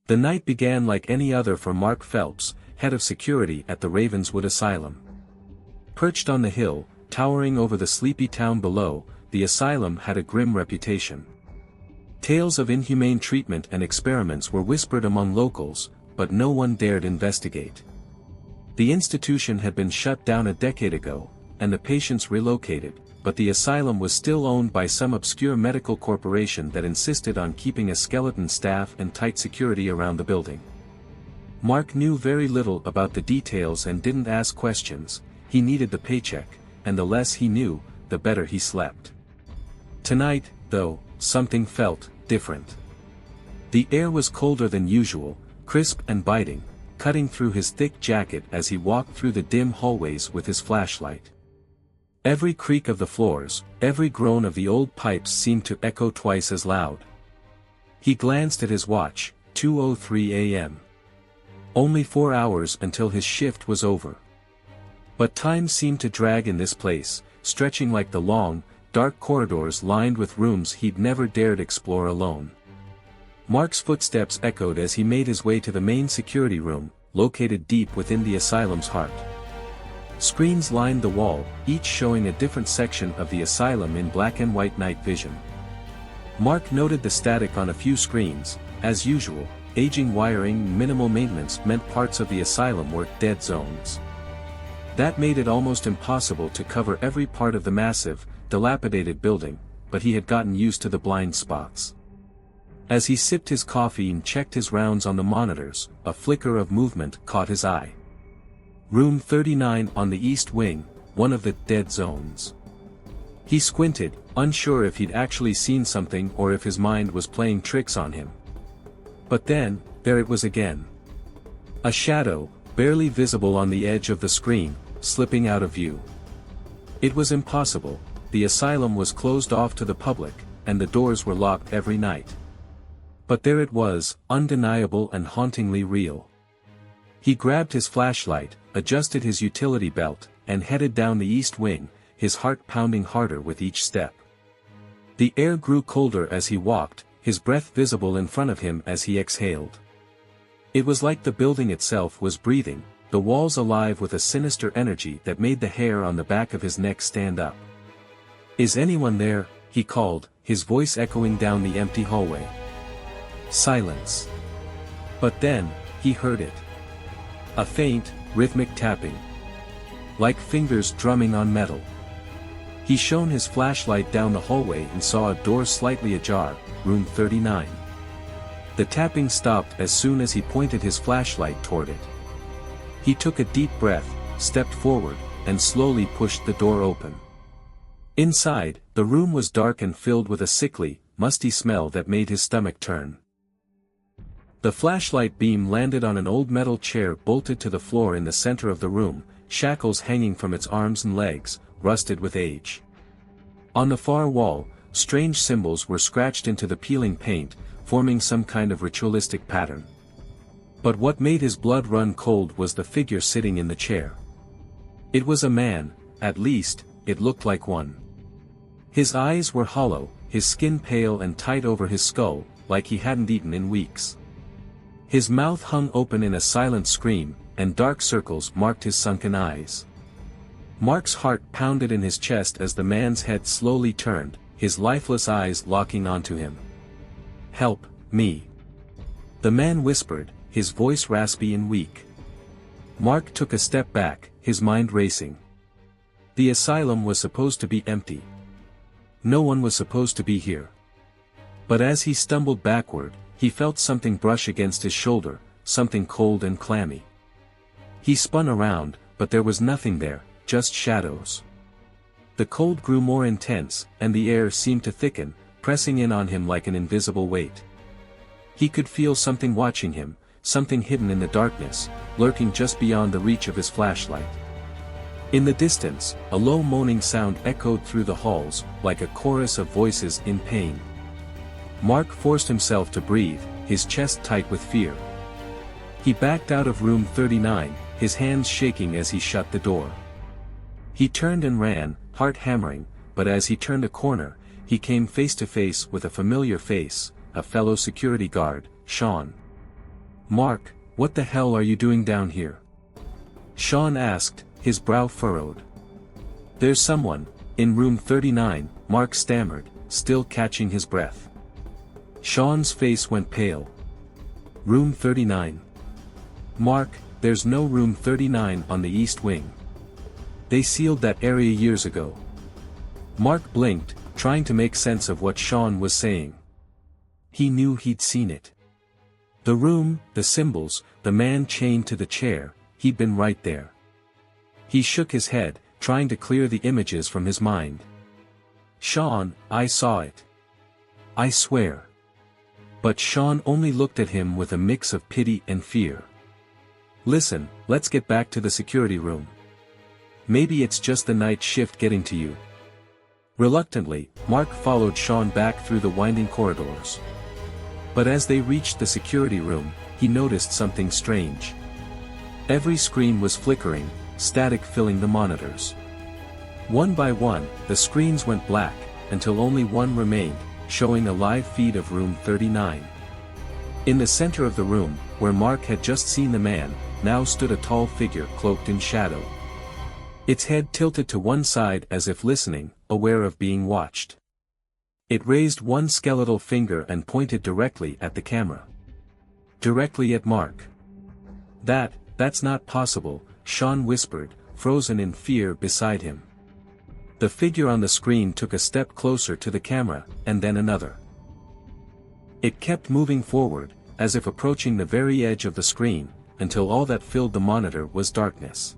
The night began like any other for Mark Phelps, head of security at the Ravenswood Asylum. Perched on the hill, towering over the sleepy town below, the asylum had a grim reputation. Tales of inhumane treatment and experiments were whispered among locals, but no one dared investigate. The institution had been shut down a decade ago, and the patients relocated, but the asylum was still owned by some obscure medical corporation that insisted on keeping a skeleton staff and tight security around the building. Mark knew very little about the details and didn't ask questions. He needed the paycheck, and the less he knew, the better he slept. Tonight, though, something felt different. The air was colder than usual, crisp and biting, cutting through his thick jacket as he walked through the dim hallways with his flashlight. Every creak of the floors, every groan of the old pipes seemed to echo twice as loud. He glanced at his watch, 2:03 a.m. Only 4 hours until his shift was over. But time seemed to drag in this place, stretching like the long, dark corridors lined with rooms he'd never dared explore alone. Mark's footsteps echoed as he made his way to the main security room, located deep within the asylum's heart. Screens lined the wall, each showing a different section of the asylum in black and white night vision. Mark noted the static on a few screens. As usual, aging wiring and minimal maintenance meant parts of the asylum were dead zones. That made it almost impossible to cover every part of the massive, dilapidated building, but he had gotten used to the blind spots. As he sipped his coffee and checked his rounds on the monitors, a flicker of movement caught his eye. Room 39 on the east wing, one of the dead zones. He squinted, unsure if he'd actually seen something or if his mind was playing tricks on him. But then, there it was again. A shadow, barely visible on the edge of the screen, slipping out of view. It was impossible. The asylum was closed off to the public, and the doors were locked every night. But there it was, undeniable and hauntingly real. He grabbed his flashlight, adjusted his utility belt, and headed down the east wing, his heart pounding harder with each step. The air grew colder as he walked, his breath visible in front of him as he exhaled. It was like the building itself was breathing, the walls alive with a sinister energy that made the hair on the back of his neck stand up. "Is anyone there?" he called, his voice echoing down the empty hallway. Silence. But then, he heard it. A faint, rhythmic tapping. Like fingers drumming on metal. He shone his flashlight down the hallway and saw a door slightly ajar, room 39. The tapping stopped as soon as he pointed his flashlight toward it. He took a deep breath, stepped forward, and slowly pushed the door open. Inside, the room was dark and filled with a sickly, musty smell that made his stomach turn. The flashlight beam landed on an old metal chair bolted to the floor in the center of the room, shackles hanging from its arms and legs, rusted with age. On the far wall, strange symbols were scratched into the peeling paint, forming some kind of ritualistic pattern. But what made his blood run cold was the figure sitting in the chair. It was a man, at least, it looked like one. His eyes were hollow, his skin pale and tight over his skull, like he hadn't eaten in weeks. His mouth hung open in a silent scream, and dark circles marked his sunken eyes. Mark's heart pounded in his chest as the man's head slowly turned, his lifeless eyes locking onto him. "Help, me." The man whispered, his voice raspy and weak. Mark took a step back, his mind racing. The asylum was supposed to be empty. No one was supposed to be here. But as he stumbled backward, he felt something brush against his shoulder, something cold and clammy. He spun around, but there was nothing there, just shadows. The cold grew more intense, and the air seemed to thicken, pressing in on him like an invisible weight. He could feel something watching him, something hidden in the darkness, lurking just beyond the reach of his flashlight. In the distance, a low moaning sound echoed through the halls, like a chorus of voices in pain. Mark forced himself to breathe, his chest tight with fear. He backed out of room 39, his hands shaking as he shut the door. He turned and ran, heart hammering, but as he turned a corner, he came face to face with a familiar face, a fellow security guard, Sean. "Mark, what the hell are you doing down here?" Sean asked, his brow furrowed. "There's someone, in room 39, Mark stammered, still catching his breath. Sean's face went pale. "Room 39. Mark, there's no room 39 on the east wing. They sealed that area years ago." Mark blinked, trying to make sense of what Sean was saying. He knew he'd seen it. The room, the symbols, the man chained to the chair, he'd been right there. He shook his head, trying to clear the images from his mind. "Sean, I saw it. I swear." But Sean only looked at him with a mix of pity and fear. "Listen, let's get back to the security room. Maybe it's just the night shift getting to you." Reluctantly, Mark followed Sean back through the winding corridors. But as they reached the security room, he noticed something strange. Every screen was flickering, static filling the monitors. One by one, the screens went black, until only one remained, showing a live feed of room 39. In the center of the room, where Mark had just seen the man, now stood a tall figure cloaked in shadow. its head tilted to one side as if listening, aware of being watched. It raised one skeletal finger and pointed directly at the camera. Directly at Mark. That's not possible, Sean whispered, frozen in fear beside him. The figure on the screen took a step closer to the camera, and then another. It kept moving forward, as if approaching the very edge of the screen, until all that filled the monitor was darkness.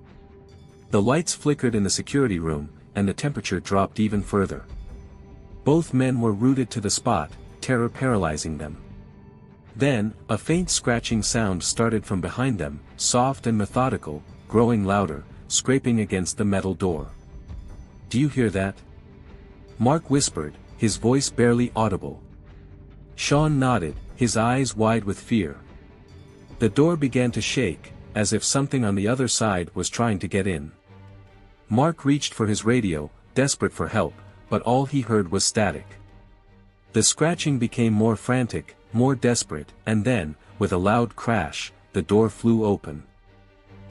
The lights flickered in the security room, and the temperature dropped even further. Both men were rooted to the spot, terror paralyzing them. Then, a faint scratching sound started from behind them, soft and methodical, growing louder, scraping against the metal door. "Do you hear that?" Mark whispered, his voice barely audible. Sean nodded, his eyes wide with fear. The door began to shake, as if something on the other side was trying to get in. Mark reached for his radio, desperate for help, but all he heard was static. The scratching became more frantic, more desperate, and then, with a loud crash, the door flew open.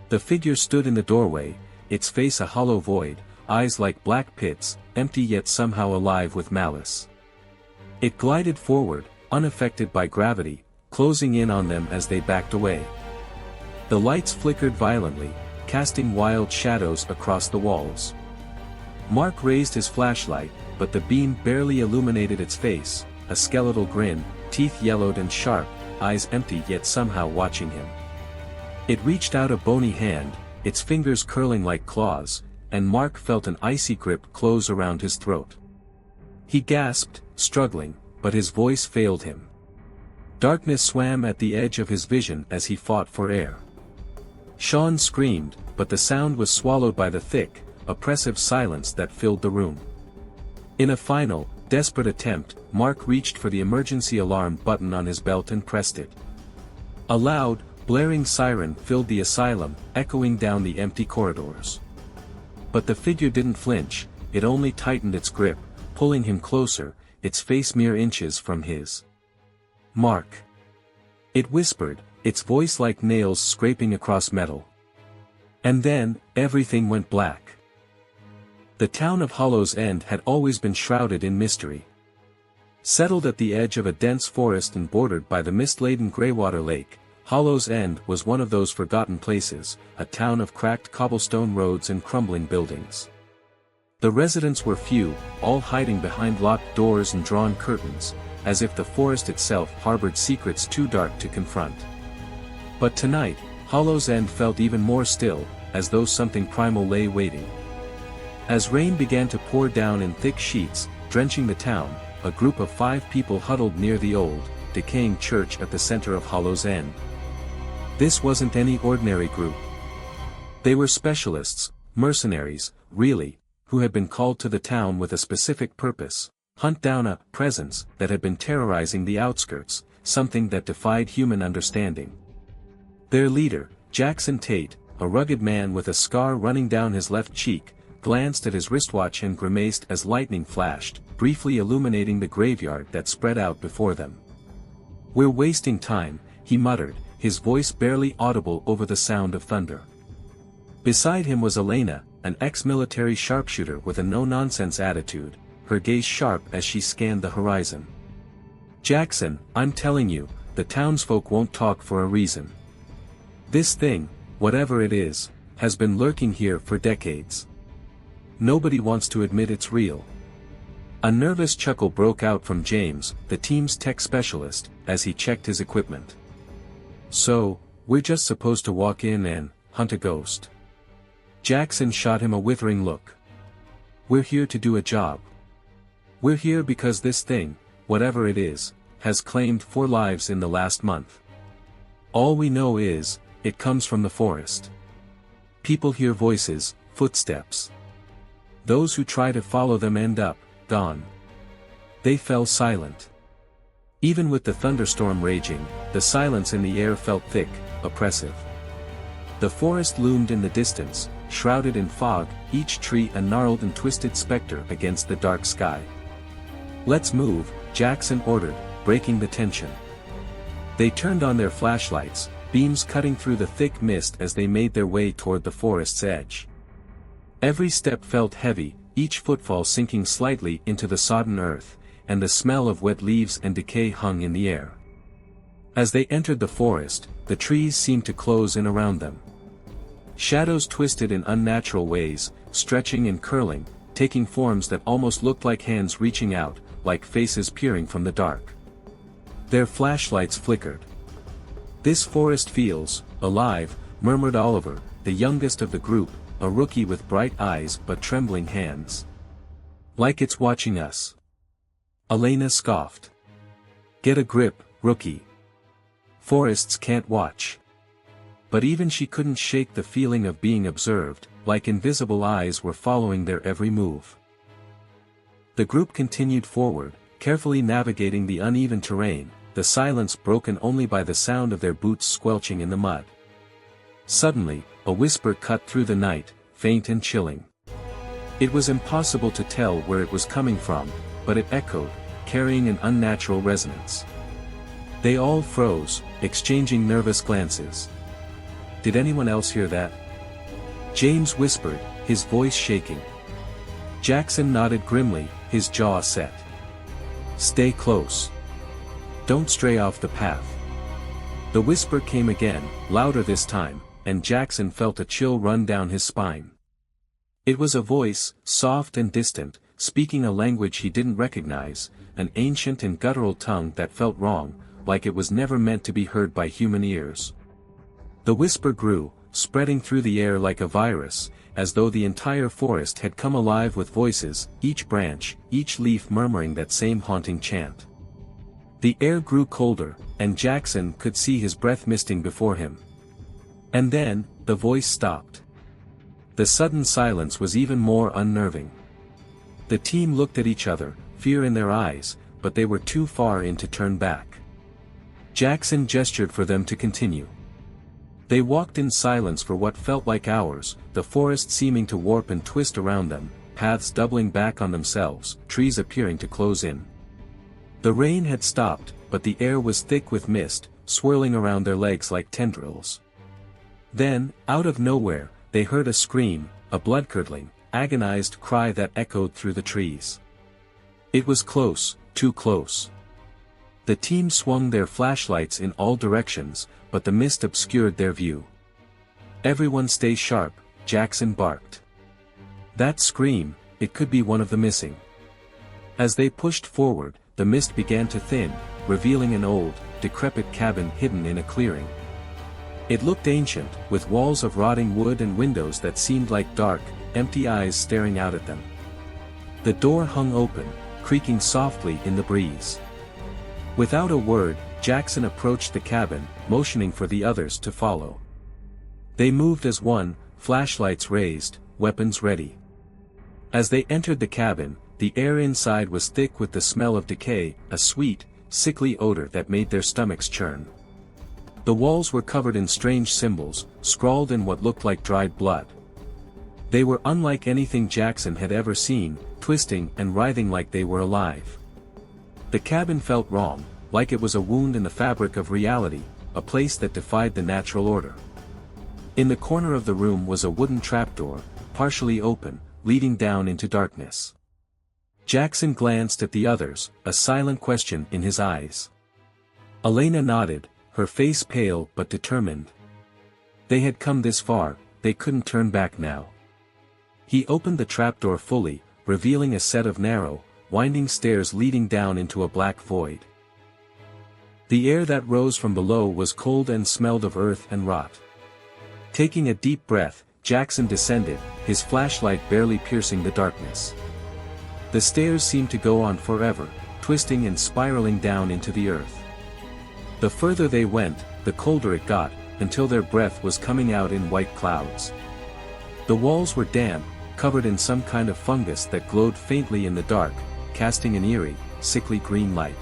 The figure stood in the doorway, its face a hollow void, eyes like black pits, empty yet somehow alive with malice. It glided forward, unaffected by gravity, closing in on them as they backed away. The lights flickered violently, casting wild shadows across the walls. Mark raised his flashlight, but the beam barely illuminated its face, a skeletal grin, teeth yellowed and sharp, eyes empty yet somehow watching him. It reached out a bony hand, its fingers curling like claws, and Mark felt an icy grip close around his throat. He gasped, struggling, but his voice failed him. Darkness swam at the edge of his vision as he fought for air. Sean screamed, but the sound was swallowed by the thick, oppressive silence that filled the room. In a final, desperate attempt, Mark reached for the emergency alarm button on his belt and pressed it. A loud, blaring siren filled the asylum, echoing down the empty corridors. But the figure didn't flinch, it only tightened its grip, pulling him closer, its face mere inches from his. "Mark." It whispered, its voice like nails scraping across metal. And then, everything went black. The town of Hollow's End had always been shrouded in mystery. Settled at the edge of a dense forest and bordered by the mist-laden Greywater Lake, Hollow's End was one of those forgotten places, a town of cracked cobblestone roads and crumbling buildings. The residents were few, all hiding behind locked doors and drawn curtains, as if the forest itself harbored secrets too dark to confront. But tonight, Hollow's End felt even more still, as though something primal lay waiting. As rain began to pour down in thick sheets, drenching the town, a group of 5 people huddled near the old, decaying church at the center of Hollow's End. This wasn't any ordinary group. They were specialists, mercenaries, really, who had been called to the town with a specific purpose: hunt down a presence that had been terrorizing the outskirts, something that defied human understanding. Their leader, Jackson Tate, a rugged man with a scar running down his left cheek, glanced at his wristwatch and grimaced as lightning flashed, briefly illuminating the graveyard that spread out before them. "We're wasting time," he muttered, his voice barely audible over the sound of thunder. Beside him was Elena, an ex-military sharpshooter with a no-nonsense attitude, her gaze sharp as she scanned the horizon. "Jackson, I'm telling you, the townsfolk won't talk for a reason. This thing, whatever it is, has been lurking here for decades. Nobody wants to admit it's real." A nervous chuckle broke out from James, the team's tech specialist, as he checked his equipment. "So, we're just supposed to walk in and hunt a ghost?" Jackson shot him a withering look. "We're here to do a job. We're here because this thing, whatever it is, has claimed 4 lives in the last month. All we know is, it comes from the forest. People hear voices, footsteps. Those who try to follow them end up, gone." They fell silent. Even with the thunderstorm raging, the silence in the air felt thick, oppressive. The forest loomed in the distance, shrouded in fog, each tree a gnarled and twisted specter against the dark sky. "Let's move," Jackson ordered, breaking the tension. They turned on their flashlights, beams cutting through the thick mist as they made their way toward the forest's edge. Every step felt heavy, each footfall sinking slightly into the sodden earth, and the smell of wet leaves and decay hung in the air. As they entered the forest, the trees seemed to close in around them. Shadows twisted in unnatural ways, stretching and curling, taking forms that almost looked like hands reaching out, like faces peering from the dark. Their flashlights flickered. "This forest feels alive," murmured Oliver, the youngest of the group, a rookie with bright eyes but trembling hands. "Like it's watching us." Elena scoffed. "Get a grip, rookie. Forests can't watch." But even she couldn't shake the feeling of being observed, like invisible eyes were following their every move. The group continued forward, carefully navigating the uneven terrain, the silence broken only by the sound of their boots squelching in the mud. Suddenly, a whisper cut through the night, faint and chilling. It was impossible to tell where it was coming from, but it echoed, carrying an unnatural resonance. They all froze, exchanging nervous glances. "Did anyone else hear that?" James whispered, his voice shaking. Jackson nodded grimly, his jaw set. "Stay close. Don't stray off the path." The whisper came again, louder this time, and Jackson felt a chill run down his spine. It was a voice, soft and distant, speaking a language he didn't recognize, an ancient and guttural tongue that felt wrong, like it was never meant to be heard by human ears. The whisper grew, spreading through the air like a virus, as though the entire forest had come alive with voices, each branch, each leaf murmuring that same haunting chant. The air grew colder, and Jackson could see his breath misting before him. And then, the voice stopped. The sudden silence was even more unnerving. The team looked at each other, fear in their eyes, but they were too far in to turn back. Jackson gestured for them to continue. They walked in silence for what felt like hours, the forest seeming to warp and twist around them, paths doubling back on themselves, trees appearing to close in. The rain had stopped, but the air was thick with mist, swirling around their legs like tendrils. Then, out of nowhere, they heard a scream, a blood-curdling, agonized cry that echoed through the trees. It was close, too close. The team swung their flashlights in all directions, but the mist obscured their view. "Everyone stay sharp," Jackson barked. That scream, it could be one of the missing. As they pushed forward, the mist began to thin, revealing an old, decrepit cabin hidden in a clearing. It looked ancient, with walls of rotting wood and windows that seemed like dark, empty eyes staring out at them. The door hung open, creaking softly in the breeze. Without a word, Jackson approached the cabin, motioning for the others to follow. They moved as one, flashlights raised, weapons ready. As they entered the cabin, the air inside was thick with the smell of decay, a sweet, sickly odor that made their stomachs churn. The walls were covered in strange symbols, scrawled in what looked like dried blood. They were unlike anything Jackson had ever seen, twisting and writhing like they were alive. The cabin felt wrong, like it was a wound in the fabric of reality, a place that defied the natural order. In the corner of the room was a wooden trapdoor, partially open, leading down into darkness. Jackson glanced at the others, a silent question in his eyes. Elena nodded, her face pale but determined. They had come this far, they couldn't turn back now. He opened the trapdoor fully, revealing a set of narrow, winding stairs leading down into a black void. The air that rose from below was cold and smelled of earth and rot. Taking a deep breath, Jackson descended, his flashlight barely piercing the darkness. The stairs seemed to go on forever, twisting and spiraling down into the earth. The further they went, the colder it got, until their breath was coming out in white clouds. The walls were damp, covered in some kind of fungus that glowed faintly in the dark, casting an eerie, sickly green light.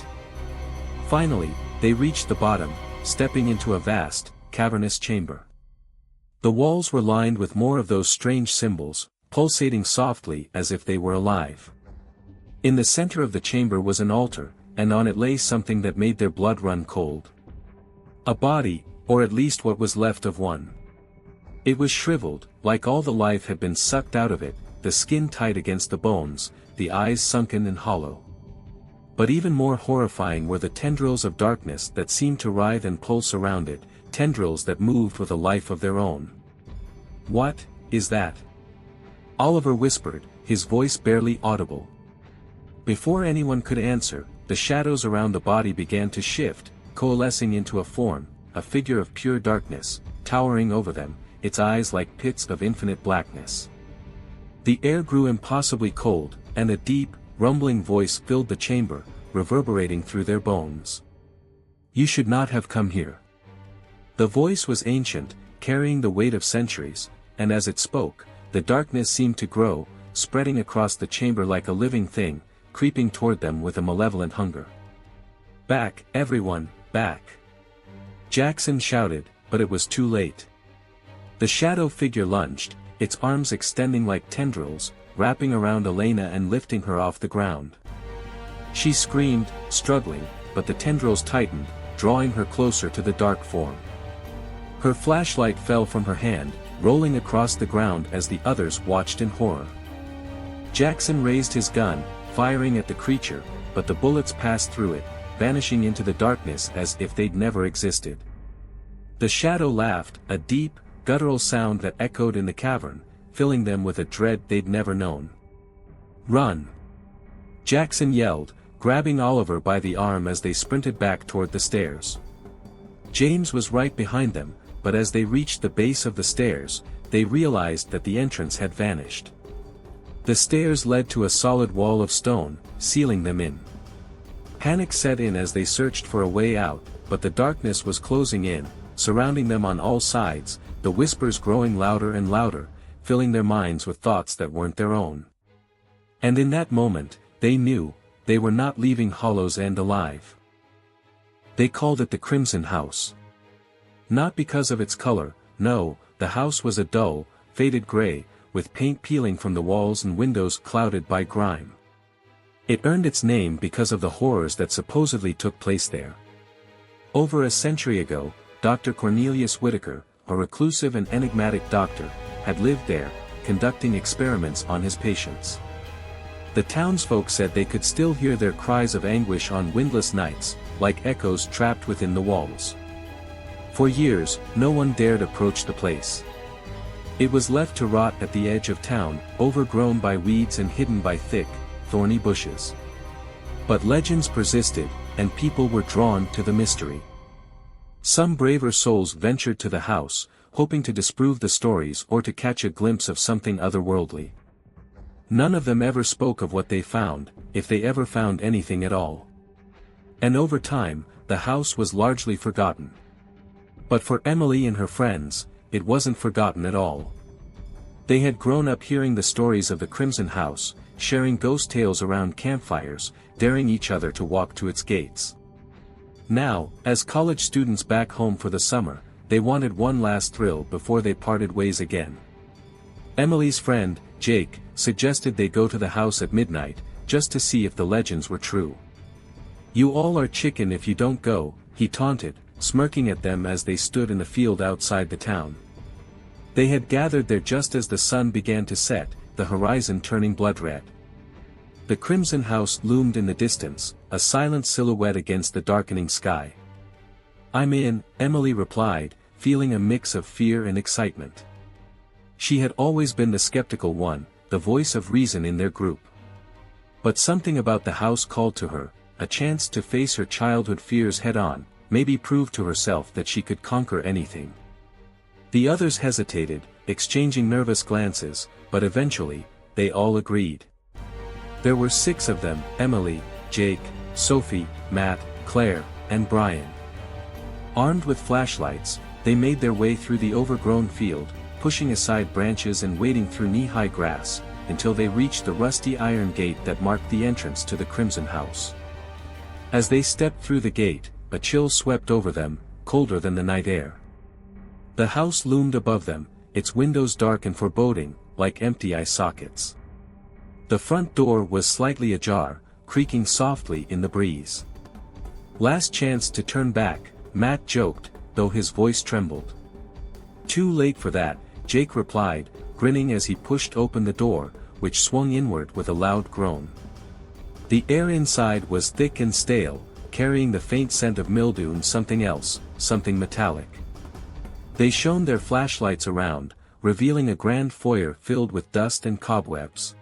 Finally, they reached the bottom, stepping into a vast, cavernous chamber. The walls were lined with more of those strange symbols, pulsating softly as if they were alive. In the center of the chamber was an altar, and on it lay something that made their blood run cold. A body, or at least what was left of one. It was shriveled, like all the life had been sucked out of it, the skin tight against the bones, the eyes sunken and hollow. But even more horrifying were the tendrils of darkness that seemed to writhe and pulse around it, tendrils that moved with a life of their own. "What is that?" Oliver whispered, his voice barely audible. Before anyone could answer, the shadows around the body began to shift, coalescing into a form, a figure of pure darkness, towering over them, its eyes like pits of infinite blackness. The air grew impossibly cold, and a deep, rumbling voice filled the chamber, reverberating through their bones. "You should not have come here." The voice was ancient, carrying the weight of centuries, and as it spoke, the darkness seemed to grow, spreading across the chamber like a living thing, creeping toward them with a malevolent hunger. "Back, everyone, back!" Jackson shouted, but it was too late. The shadow figure lunged, its arms extending like tendrils, wrapping around Elena and lifting her off the ground. She screamed, struggling, but the tendrils tightened, drawing her closer to the dark form. Her flashlight fell from her hand, rolling across the ground as the others watched in horror. Jackson raised his gun, firing at the creature, but the bullets passed through it, vanishing into the darkness as if they'd never existed. The shadow laughed, a deep, guttural sound that echoed in the cavern, filling them with a dread they'd never known. "Run!" Jackson yelled, grabbing Oliver by the arm as they sprinted back toward the stairs. James was right behind them, but as they reached the base of the stairs, they realized that the entrance had vanished. The stairs led to a solid wall of stone, sealing them in. Panic set in as they searched for a way out, but the darkness was closing in, surrounding them on all sides, the whispers growing louder and louder, filling their minds with thoughts that weren't their own. And in that moment, they knew, they were not leaving Hollow's End alive. They called it the Crimson House. Not because of its color, no, the house was a dull, faded gray, with paint peeling from the walls and windows clouded by grime. It earned its name because of the horrors that supposedly took place there. Over a century ago, Dr. Cornelius Whitaker, a reclusive and enigmatic doctor, had lived there, conducting experiments on his patients. The townsfolk said they could still hear their cries of anguish on windless nights, like echoes trapped within the walls. For years, no one dared approach the place. It was left to rot at the edge of town, overgrown by weeds and hidden by thick, thorny bushes. But legends persisted, and people were drawn to the mystery. Some braver souls ventured to the house, hoping to disprove the stories or to catch a glimpse of something otherworldly. None of them ever spoke of what they found, if they ever found anything at all. And over time, the house was largely forgotten. But for Emily and her friends, it wasn't forgotten at all. They had grown up hearing the stories of the Crimson House, sharing ghost tales around campfires, daring each other to walk to its gates. Now, as college students back home for the summer, they wanted one last thrill before they parted ways again. Emily's friend, Jake, suggested they go to the house at midnight, just to see if the legends were true. "You all are chicken if you don't go," he taunted, smirking at them as they stood in the field outside the town. They had gathered there just as the sun began to set, the horizon turning blood red. The Crimson House loomed in the distance, a silent silhouette against the darkening sky. "I'm in," Emily replied, feeling a mix of fear and excitement. She had always been the skeptical one, the voice of reason in their group. But something about the house called to her, a chance to face her childhood fears head-on, maybe prove to herself that she could conquer anything. The others hesitated, exchanging nervous glances, but eventually, they all agreed. There were 6 of them: Emily, Jake, Sophie, Matt, Claire, and Brian. Armed with flashlights, they made their way through the overgrown field, pushing aside branches and wading through knee-high grass, until they reached the rusty iron gate that marked the entrance to the Crimson House. As they stepped through the gate, a chill swept over them, colder than the night air. The house loomed above them, its windows dark and foreboding, like empty eye sockets. The front door was slightly ajar, creaking softly in the breeze. "Last chance to turn back," Matt joked, though his voice trembled. Too late for that, Jake replied, grinning as he pushed open the door, which swung inward with a loud groan. The air inside was thick and stale, carrying the faint scent of mildew and something else, something metallic. They shone their flashlights around, revealing a grand foyer filled with dust and cobwebs.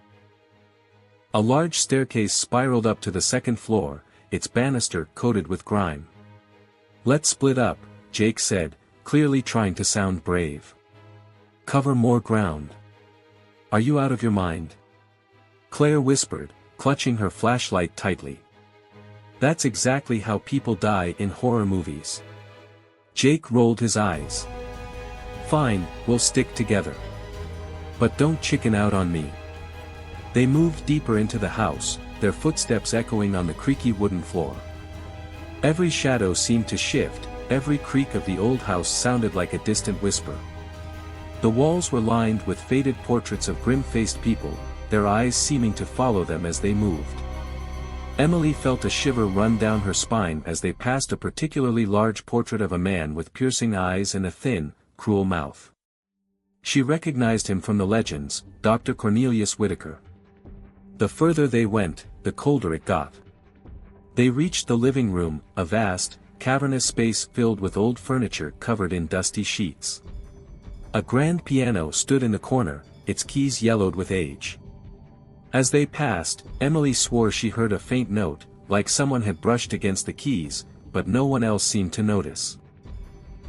A large staircase spiraled up to the second floor, its banister coated with grime. "Let's split up," Jake said, clearly trying to sound brave. "Cover more ground." "Are you out of your mind?" Claire whispered, clutching her flashlight tightly. "That's exactly how people die in horror movies." Jake rolled his eyes. "Fine, we'll stick together. But don't chicken out on me." They moved deeper into the house, their footsteps echoing on the creaky wooden floor. Every shadow seemed to shift, every creak of the old house sounded like a distant whisper. The walls were lined with faded portraits of grim-faced people, their eyes seeming to follow them as they moved. Emily felt a shiver run down her spine as they passed a particularly large portrait of a man with piercing eyes and a thin, cruel mouth. She recognized him from the legends, Dr. Cornelius Whitaker. The further they went, the colder it got. They reached the living room, a vast, cavernous space filled with old furniture covered in dusty sheets. A grand piano stood in the corner, its keys yellowed with age. As they passed, Emily swore she heard a faint note, like someone had brushed against the keys, but no one else seemed to notice.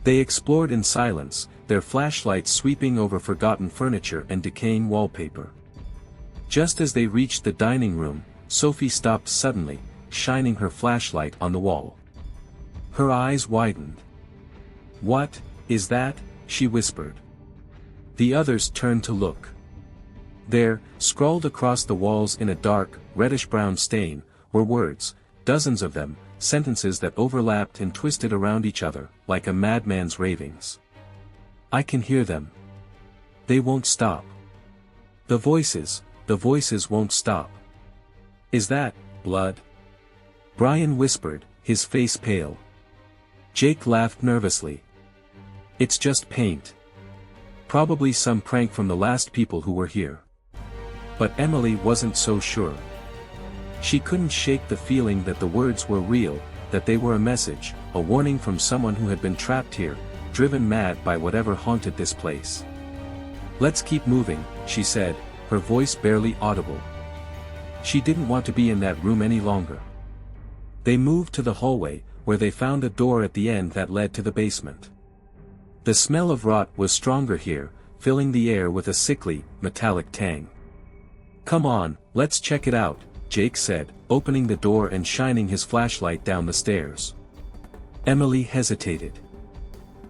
They explored in silence, their flashlights sweeping over forgotten furniture and decaying wallpaper. Just as they reached the dining room, Sophie stopped suddenly, shining her flashlight on the wall. Her eyes widened. "What is that?" she whispered. The others turned to look. There, scrawled across the walls in a dark, reddish-brown stain, were words, dozens of them, sentences that overlapped and twisted around each other, like a madman's ravings. "I can hear them. They won't stop. The voices won't stop. Is that blood?" Brian whispered, his face pale. Jake laughed nervously. "It's just paint. Probably some prank from the last people who were here." But Emily wasn't so sure. She couldn't shake the feeling that the words were real, that they were a message, a warning from someone who had been trapped here, driven mad by whatever haunted this place. "Let's keep moving," she said, her voice barely audible. She didn't want to be in that room any longer. They moved to the hallway, where they found a door at the end that led to the basement. The smell of rot was stronger here, filling the air with a sickly, metallic tang. "Come on, let's check it out," Jake said, opening the door and shining his flashlight down the stairs. Emily hesitated.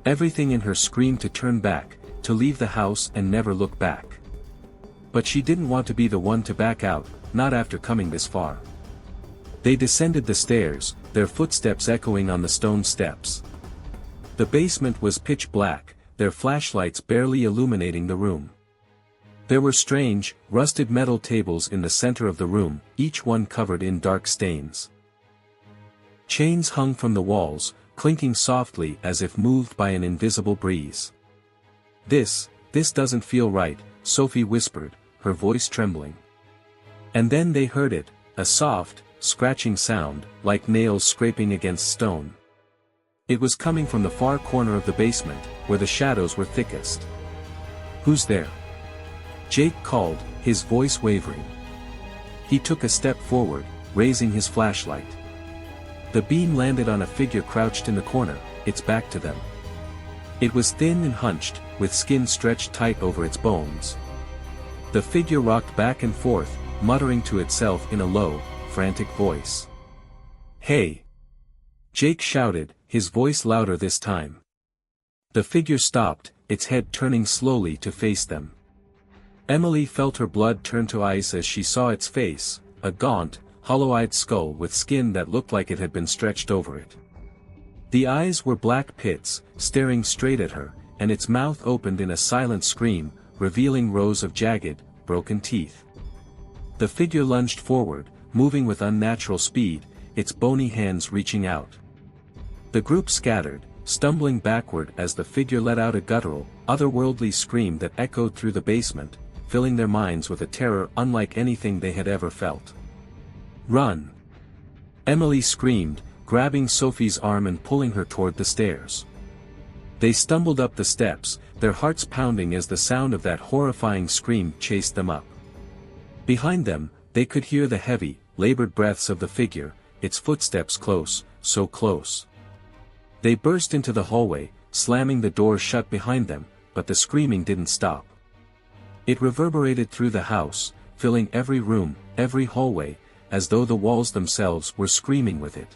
Everything in her screamed to turn back, to leave the house and never look back. But she didn't want to be the one to back out, not after coming this far. They descended the stairs, their footsteps echoing on the stone steps. The basement was pitch black, their flashlights barely illuminating the room. There were strange, rusted metal tables in the center of the room, each one covered in dark stains. Chains hung from the walls, clinking softly as if moved by an invisible breeze. This doesn't feel right," Sophie whispered, her voice trembling. And then they heard it, a soft, scratching sound, like nails scraping against stone. It was coming from the far corner of the basement, where the shadows were thickest. "Who's there?" Jake called, his voice wavering. He took a step forward, raising his flashlight. The beam landed on a figure crouched in the corner, its back to them. It was thin and hunched, with skin stretched tight over its bones. The figure rocked back and forth, muttering to itself in a low, frantic voice. "Hey!" Jake shouted, his voice louder this time. The figure stopped, its head turning slowly to face them. Emily felt her blood turn to ice as she saw its face, a gaunt, hollow-eyed skull with skin that looked like it had been stretched over it. The eyes were black pits, staring straight at her, and its mouth opened in a silent scream, revealing rows of jagged, broken teeth. The figure lunged forward, moving with unnatural speed, its bony hands reaching out. The group scattered, stumbling backward as the figure let out a guttural, otherworldly scream that echoed through the basement, filling their minds with a terror unlike anything they had ever felt. "Run!" Emily screamed, grabbing Sophie's arm and pulling her toward the stairs. They stumbled up the steps, their hearts pounding as the sound of that horrifying scream chased them up. Behind them, they could hear the heavy, labored breaths of the figure, its footsteps close, so close. They burst into the hallway, slamming the door shut behind them, but the screaming didn't stop. It reverberated through the house, filling every room, every hallway, as though the walls themselves were screaming with it.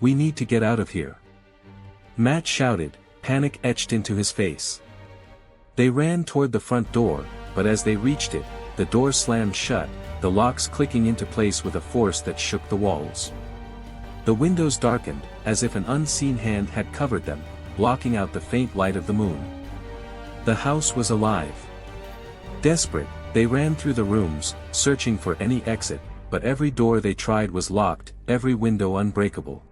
"We need to get out of here," Matt shouted, panic etched into his face. They ran toward the front door, but as they reached it, the door slammed shut, the locks clicking into place with a force that shook the walls. The windows darkened, as if an unseen hand had covered them, blocking out the faint light of the moon. The house was alive. Desperate, they ran through the rooms, searching for any exit, but every door they tried was locked, every window unbreakable.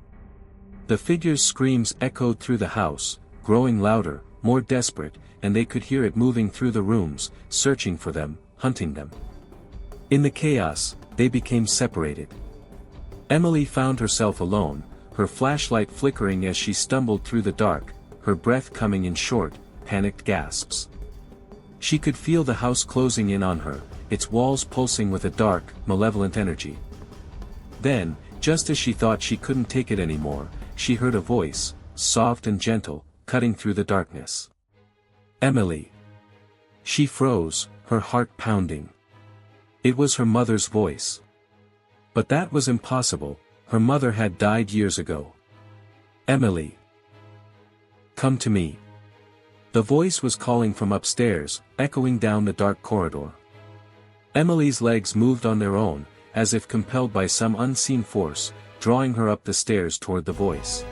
The figure's screams echoed through the house, growing louder, more desperate, and they could hear it moving through the rooms, searching for them, hunting them. In the chaos, they became separated. Emily found herself alone, her flashlight flickering as she stumbled through the dark, her breath coming in short, panicked gasps. She could feel the house closing in on her, its walls pulsing with a dark, malevolent energy. Then, just as she thought she couldn't take it anymore, she heard a voice, soft and gentle, cutting through the darkness. "Emily." She froze, her heart pounding. It was her mother's voice. But that was impossible, her mother had died years ago. "Emily. Come to me." The voice was calling from upstairs, echoing down the dark corridor. Emily's legs moved on their own, as if compelled by some unseen force, drawing her up the stairs toward the voice.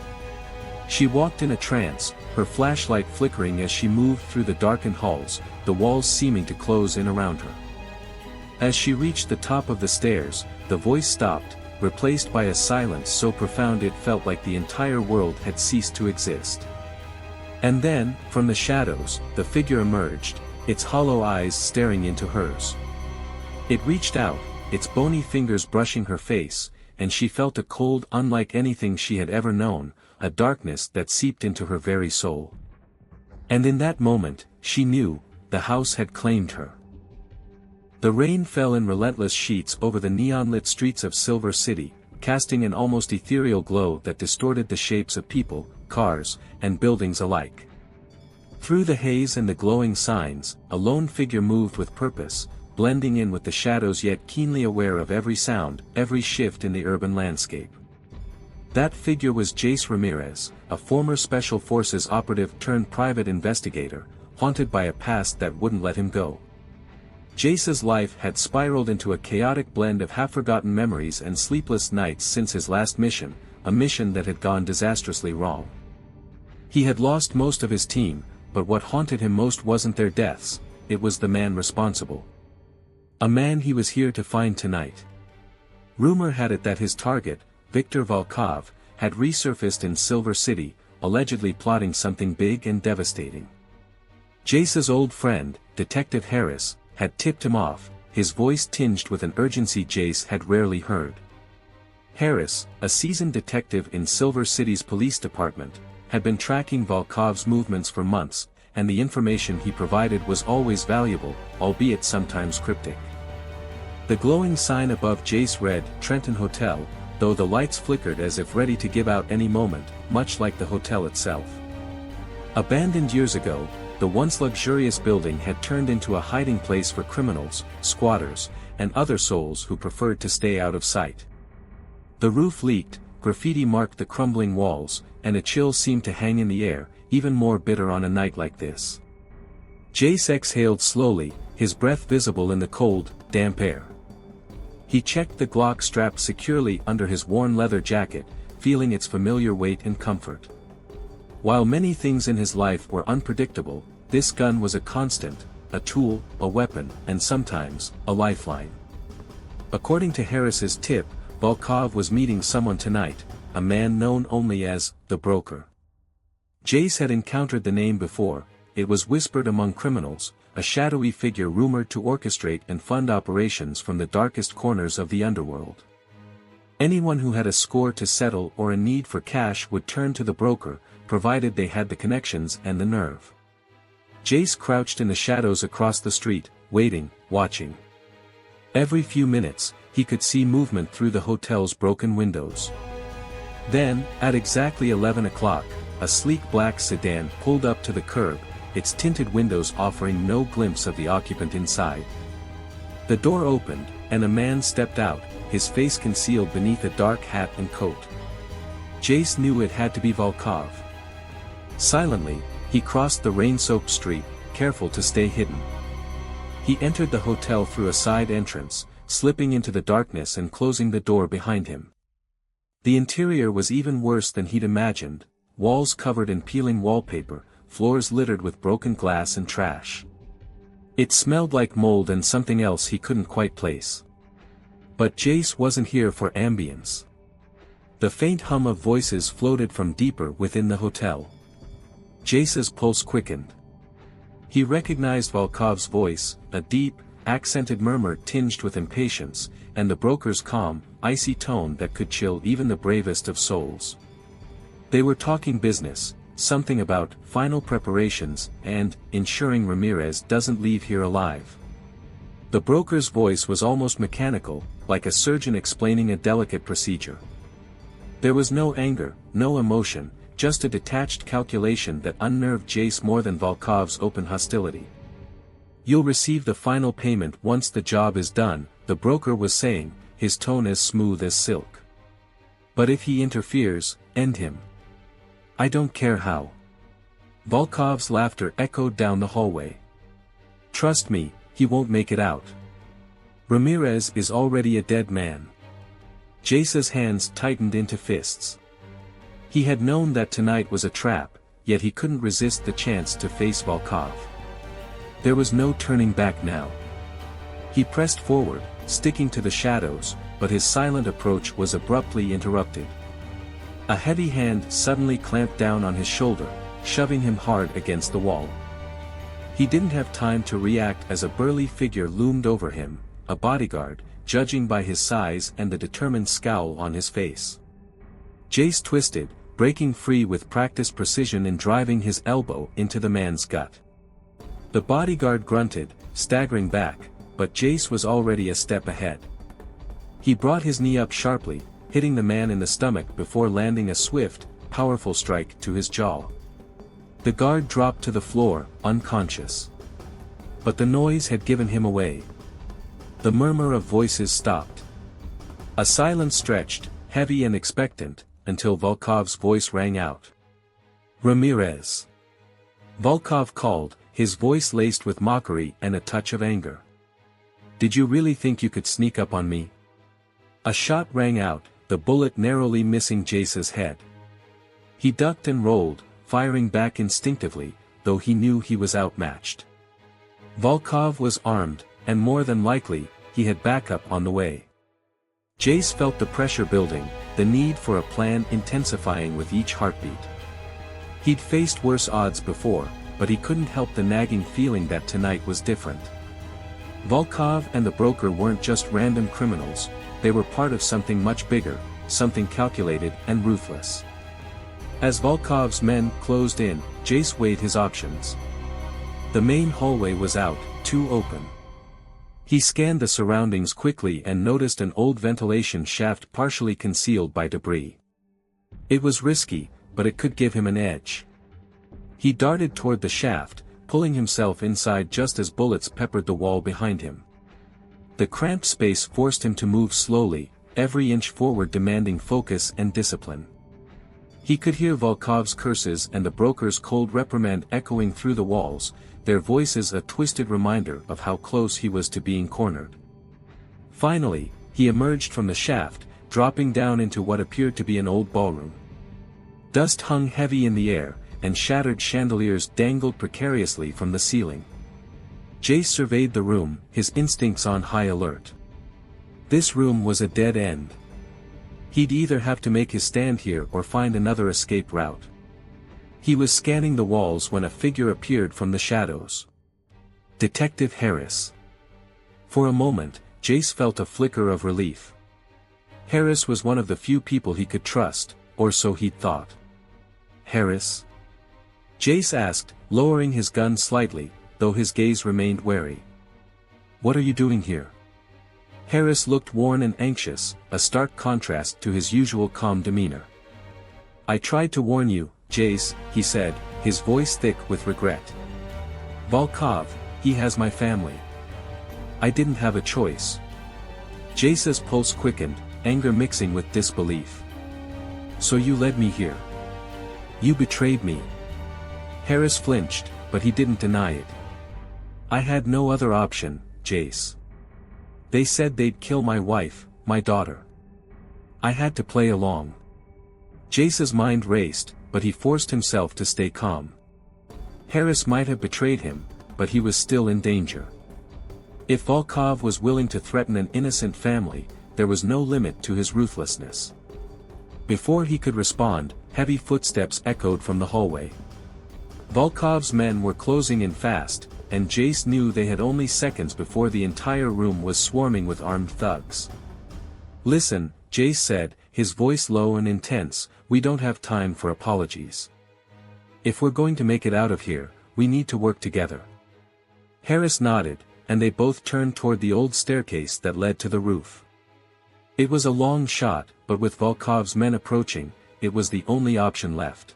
She walked in a trance, her flashlight flickering as she moved through the darkened halls, the walls seeming to close in around her. As she reached the top of the stairs, the voice stopped, replaced by a silence so profound it felt like the entire world had ceased to exist. And then, from the shadows, the figure emerged, its hollow eyes staring into hers. It reached out, its bony fingers brushing her face, and she felt a cold unlike anything she had ever known, a darkness that seeped into her very soul. And in that moment, she knew, the house had claimed her. The rain fell in relentless sheets over the neon-lit streets of Silver City, casting an almost ethereal glow that distorted the shapes of people, cars, and buildings alike. Through the haze and the glowing signs, a lone figure moved with purpose, blending in with the shadows yet keenly aware of every sound, every shift in the urban landscape. That figure was Jace Ramirez, a former Special Forces operative turned private investigator, haunted by a past that wouldn't let him go. Jace's life had spiraled into a chaotic blend of half-forgotten memories and sleepless nights since his last mission, a mission that had gone disastrously wrong. He had lost most of his team, but what haunted him most wasn't their deaths, it was the man responsible. A man he was here to find tonight. Rumor had it that his target, Viktor Volkov, had resurfaced in Silver City, allegedly plotting something big and devastating. Jace's old friend, Detective Harris, had tipped him off, his voice tinged with an urgency Jace had rarely heard. Harris, a seasoned detective in Silver City's police department, had been tracking Volkov's movements for months, and the information he provided was always valuable, albeit sometimes cryptic. The glowing sign above Jace read, Trenton Hotel, though the lights flickered as if ready to give out any moment, much like the hotel itself. Abandoned years ago, the once luxurious building had turned into a hiding place for criminals, squatters, and other souls who preferred to stay out of sight. The roof leaked, graffiti marked the crumbling walls, and a chill seemed to hang in the air, even more bitter on a night like this. Jace exhaled slowly, his breath visible in the cold, damp air. He checked the Glock strapped securely under his worn leather jacket, feeling its familiar weight and comfort. While many things in his life were unpredictable, this gun was a constant, a tool, a weapon, and sometimes, a lifeline. According to Harris's tip, Volkov was meeting someone tonight, a man known only as the Broker. Jace had encountered the name before. It was whispered among criminals, a shadowy figure rumored to orchestrate and fund operations from the darkest corners of the underworld. Anyone who had a score to settle or a need for cash would turn to the broker, provided they had the connections and the nerve. Jace crouched in the shadows across the street, waiting, watching. Every few minutes, he could see movement through the hotel's broken windows. Then, at exactly 11 o'clock, a sleek black sedan pulled up to the curb, its tinted windows offering no glimpse of the occupant inside. The door opened, and a man stepped out, his face concealed beneath a dark hat and coat. Jace knew it had to be Volkov. Silently, he crossed the rain-soaked street, careful to stay hidden. He entered the hotel through a side entrance, slipping into the darkness and closing the door behind him. The interior was even worse than he'd imagined, walls covered in peeling wallpaper, floors littered with broken glass and trash. It smelled like mold and something else he couldn't quite place. But Jace wasn't here for ambience. The faint hum of voices floated from deeper within the hotel. Jace's pulse quickened. He recognized Volkov's voice, a deep, accented murmur tinged with impatience, and the broker's calm, icy tone that could chill even the bravest of souls. They were talking business, something about final preparations and ensuring Ramirez doesn't leave here alive. The broker's voice was almost mechanical, like a surgeon explaining a delicate procedure. There was no anger, no emotion, just a detached calculation that unnerved Jace more than Volkov's open hostility. "You'll receive the final payment once the job is done," the broker was saying, his tone as smooth as silk. "But if he interferes, end him." "I don't care how." Volkov's laughter echoed down the hallway. "Trust me, he won't make it out. Ramirez is already a dead man." Jace's hands tightened into fists. He had known that tonight was a trap, yet he couldn't resist the chance to face Volkov. There was no turning back now. He pressed forward, sticking to the shadows, but his silent approach was abruptly interrupted. A heavy hand suddenly clamped down on his shoulder, shoving him hard against the wall. He didn't have time to react as a burly figure loomed over him, a bodyguard, judging by his size and the determined scowl on his face. Jace twisted, breaking free with practiced precision and driving his elbow into the man's gut. The bodyguard grunted, staggering back, but Jace was already a step ahead. He brought his knee up sharply, hitting the man in the stomach before landing a swift, powerful strike to his jaw. The guard dropped to the floor, unconscious. But the noise had given him away. The murmur of voices stopped. A silence stretched, heavy and expectant, until Volkov's voice rang out. "Ramirez." Volkov called, his voice laced with mockery and a touch of anger. "Did you really think you could sneak up on me?" A shot rang out, the bullet narrowly missing Jace's head. He ducked and rolled, firing back instinctively, though he knew he was outmatched. Volkov was armed, and more than likely, he had backup on the way. Jace felt the pressure building, the need for a plan intensifying with each heartbeat. He'd faced worse odds before, but he couldn't help the nagging feeling that tonight was different. Volkov and the broker weren't just random criminals, they were part of something much bigger, something calculated and ruthless. As Volkov's men closed in, Jace weighed his options. The main hallway was out, too open. He scanned the surroundings quickly and noticed an old ventilation shaft partially concealed by debris. It was risky, but it could give him an edge. He darted toward the shaft, pulling himself inside just as bullets peppered the wall behind him. The cramped space forced him to move slowly, every inch forward demanding focus and discipline. He could hear Volkov's curses and the broker's cold reprimand echoing through the walls, their voices a twisted reminder of how close he was to being cornered. Finally, he emerged from the shaft, dropping down into what appeared to be an old ballroom. Dust hung heavy in the air, and shattered chandeliers dangled precariously from the ceiling. Jace surveyed the room, his instincts on high alert. This room was a dead end. He'd either have to make his stand here or find another escape route. He was scanning the walls when a figure appeared from the shadows. Detective Harris. For a moment, Jace felt a flicker of relief. Harris was one of the few people he could trust, or so he'd thought. Harris? Jace asked, lowering his gun slightly, though his gaze remained wary. What are you doing here? Harris looked worn and anxious, a stark contrast to his usual calm demeanor. I tried to warn you, Jace, he said, his voice thick with regret. Volkov, he has my family. I didn't have a choice. Jace's pulse quickened, anger mixing with disbelief. So you led me here. You betrayed me. Harris flinched, but he didn't deny it. I had no other option, Jace. They said they'd kill my wife, my daughter. I had to play along. Jace's mind raced, but he forced himself to stay calm. Harris might have betrayed him, but he was still in danger. If Volkov was willing to threaten an innocent family, there was no limit to his ruthlessness. Before he could respond, heavy footsteps echoed from the hallway. Volkov's men were closing in fast, and Jace knew they had only seconds before the entire room was swarming with armed thugs. Listen, Jace said, his voice low and intense, we don't have time for apologies. If we're going to make it out of here, we need to work together. Harris nodded, and they both turned toward the old staircase that led to the roof. It was a long shot, but with Volkov's men approaching, it was the only option left.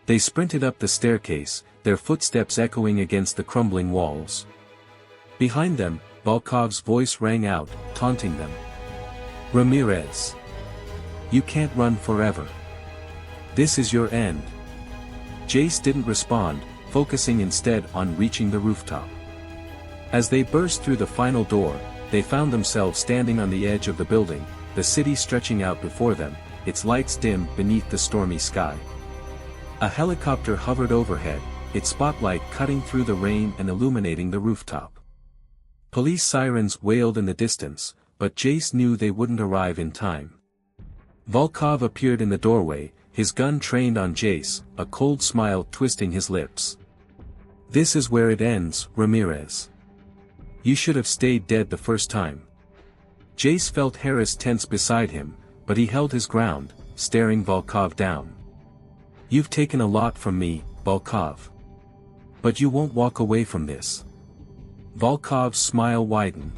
They sprinted up the staircase, their footsteps echoing against the crumbling walls. Behind them, Volkov's voice rang out, taunting them. Ramirez. You can't run forever. This is your end. Jace didn't respond, focusing instead on reaching the rooftop. As they burst through the final door, they found themselves standing on the edge of the building, the city stretching out before them, its lights dim beneath the stormy sky. A helicopter hovered overhead, its spotlight cutting through the rain and illuminating the rooftop. Police sirens wailed in the distance, but Jace knew they wouldn't arrive in time. Volkov appeared in the doorway, his gun trained on Jace, a cold smile twisting his lips. This is where it ends, Ramirez. You should have stayed dead the first time. Jace felt Harris tense beside him, but he held his ground, staring Volkov down. You've taken a lot from me, Volkov. But you won't walk away from this. Volkov's smile widened.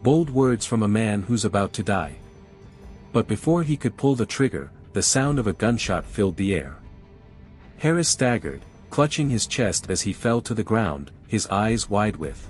Bold words from a man who's about to die. But before he could pull the trigger, the sound of a gunshot filled the air. Harris staggered, clutching his chest as he fell to the ground, his eyes wide with